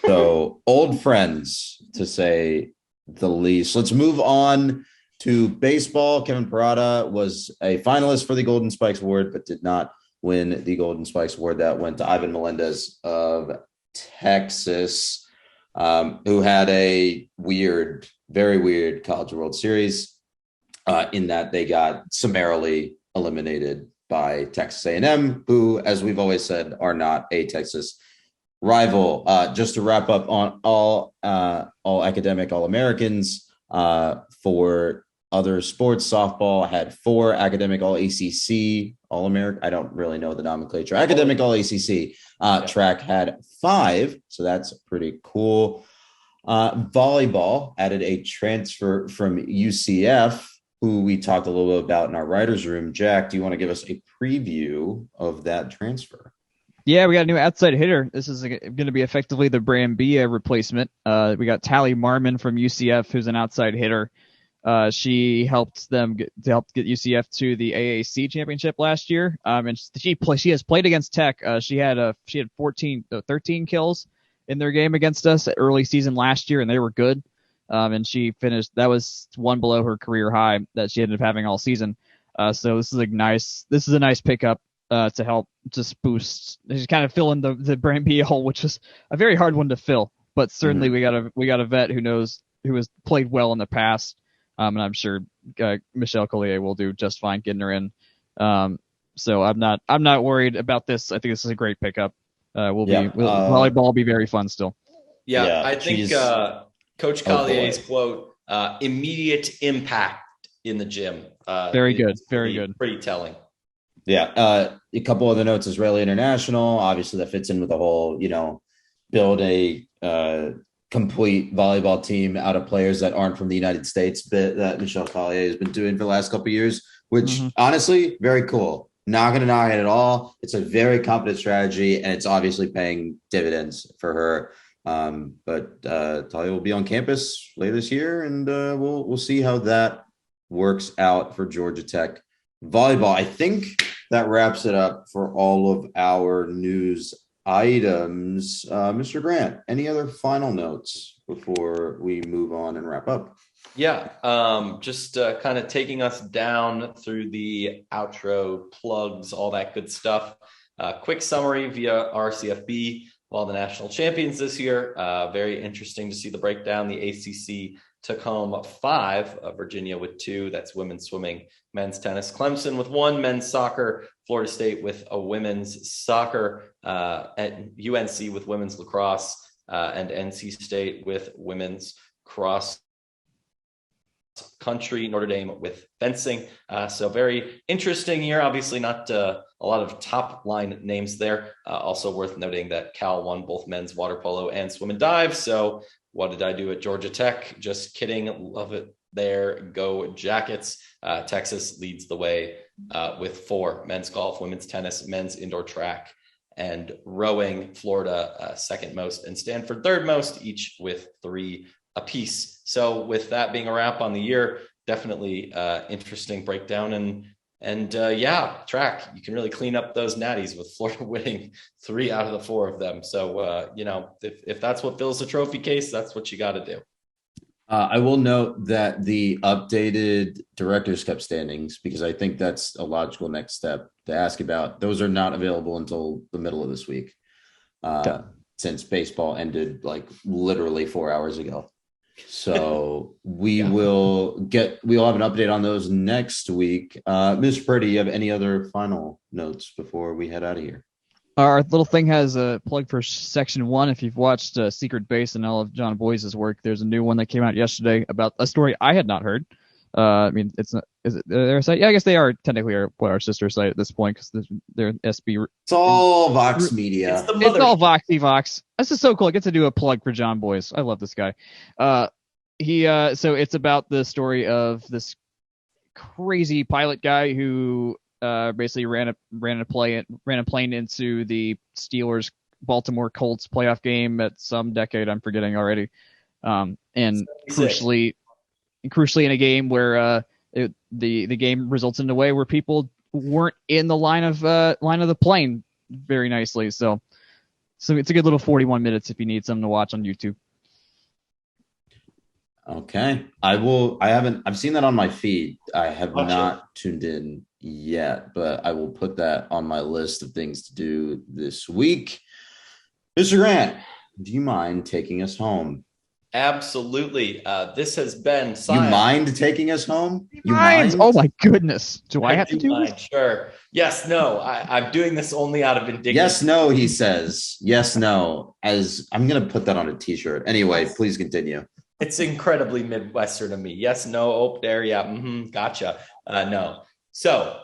So old friends, to say the least. Let's move on to baseball. Kevin Parada was a finalist for the Golden Spikes Award, but did not win the Golden Spikes Award. That went to Ivan Melendez of Texas, who had a very weird College World Series in that they got summarily eliminated by Texas A&M, who, as we've always said, are not a Texas rival. Just to wrap up on all academic All-Americans for other sports, softball had 4 academic All-ACC, All-American. I don't really know the nomenclature. Academic All-ACC. Track had 5, so that's pretty cool. Volleyball added a transfer from UCF, who we talked a little bit about in our writer's room. Jack, do you want to give us a preview of that transfer? Yeah, we got a new outside hitter. This is going to be effectively the Brambilla replacement. We got Tally Marmon from UCF, who's an outside hitter. She helped get UCF to the AAC championship last year. And she has played against Tech. She had 13 kills in their game against us early season last year, and they were good. And she finished. That was one below her career high that she ended up having all season. So this is a nice pickup to help just boost. She's kind of filling the Brambilla hole, which is a very hard one to fill. But certainly we got a vet who has played well in the past. And I'm sure Michelle Collier will do just fine getting her in. So I'm not worried about this. I think this is a great pickup. Volleyball will be very fun still. Yeah, I think Coach Collier's quote, immediate impact in the gym. Very good. Pretty telling. Yeah. A couple of the notes, Israeli International, obviously that fits in with the whole, build a complete volleyball team out of players that aren't from the United States bit that Michelle Collier has been doing for the last couple of years, which honestly, very cool. Not going to knock it at all. It's a very competent strategy, and it's obviously paying dividends for her. But Talia will be on campus later this year, and we'll see how that works out for Georgia Tech volleyball. I think that wraps it up for all of our news items. Mr. Grant, any other final notes before we move on and wrap up? Yeah, just kind of taking us down through the outro, plugs, all that good stuff. Quick summary via RCFB. the national champions this year. Very interesting to see the breakdown. The ACC took home 5, Virginia with 2. That's women's swimming, men's tennis. Clemson with 1, men's soccer. Florida State with a women's soccer. At UNC with women's lacrosse. And NC State with women's cross country. Notre Dame with fencing. So very interesting year. Obviously not a lot of top line names there. Also worth noting that Cal won both men's water polo and swim and dive. So what did I do at Georgia Tech? Just kidding. Love it there. Go Jackets. Texas leads the way with 4, men's golf, women's tennis, men's indoor track, and rowing. Florida second most and Stanford third most, each with 3 apiece. So with that being a wrap on the year, definitely interesting breakdown. And track, you can really clean up those natties with Florida winning 3 out of the 4 of them. So, if that's what fills the trophy case, that's what you got to do. I will note that the updated Directors' Cup standings, because I think that's a logical next step to ask about, those are not available until the middle of this week, since baseball ended like literally 4 hours ago. So we'll have an update on those next week. Ms. Purdy, you have any other final notes before we head out of here? Our little thing has a plug for Section 1. If you've watched Secret Base and all of John Boyce's work, there's a new one that came out yesterday about a story I had not heard. It's not. Is it their site? Yeah, I guess they are technically our sister site at this point because they're SB. It's all Vox Media. It's all Voxy Vox. This is so cool. I get to do a plug for John Boyce. I love this guy. So it's about the story of this crazy pilot guy who basically ran a plane into the Steelers Baltimore Colts playoff game at some decade I'm forgetting already, and crucially in a game where the game results in a way where people weren't in the line of the plane very nicely. So it's a good little 41 minutes if you need something to watch on YouTube. Okay. I've seen that on my feed. I have not tuned in yet, but I will put that on my list of things to do this week. Mr. Grant, do you mind taking us home? Absolutely. This has been Scions. You mind taking us home? You mind? Oh my goodness. Do I have to do mind? Sure. Yes, no. I'm doing this only out of indignation. Yes, no, he says. Yes, no. As I'm going to put that on a t-shirt. Anyway, please continue. It's incredibly Midwestern of me. Yes, no, oh, there, yeah, gotcha. No. So,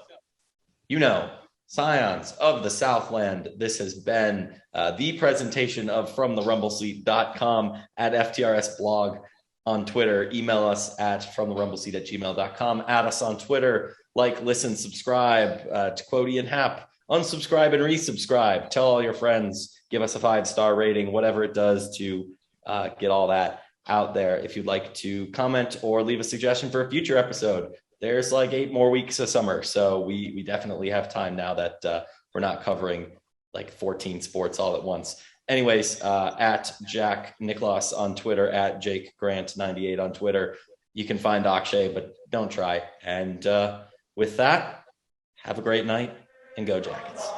Scions of the Southland, this has been the presentation of FromTheRumbleSeat.com at FTRS blog on Twitter. Email us at FromTheRumbleSeat@gmail.com. Add us on Twitter. Like, listen, subscribe. To quote Ian Happ, unsubscribe and resubscribe. Tell all your friends. Give us a 5-star rating, whatever it does to get all that out there. If you'd like to comment or leave a suggestion for a future episode, there's like 8 more weeks of summer. So we definitely have time now that we're not covering like 14 sports all at once. Anyways, at Jack Nicklaus on Twitter, at Jake Grant 98 on Twitter. You can find Akshay, but don't try. And with that, have a great night and go Jackets.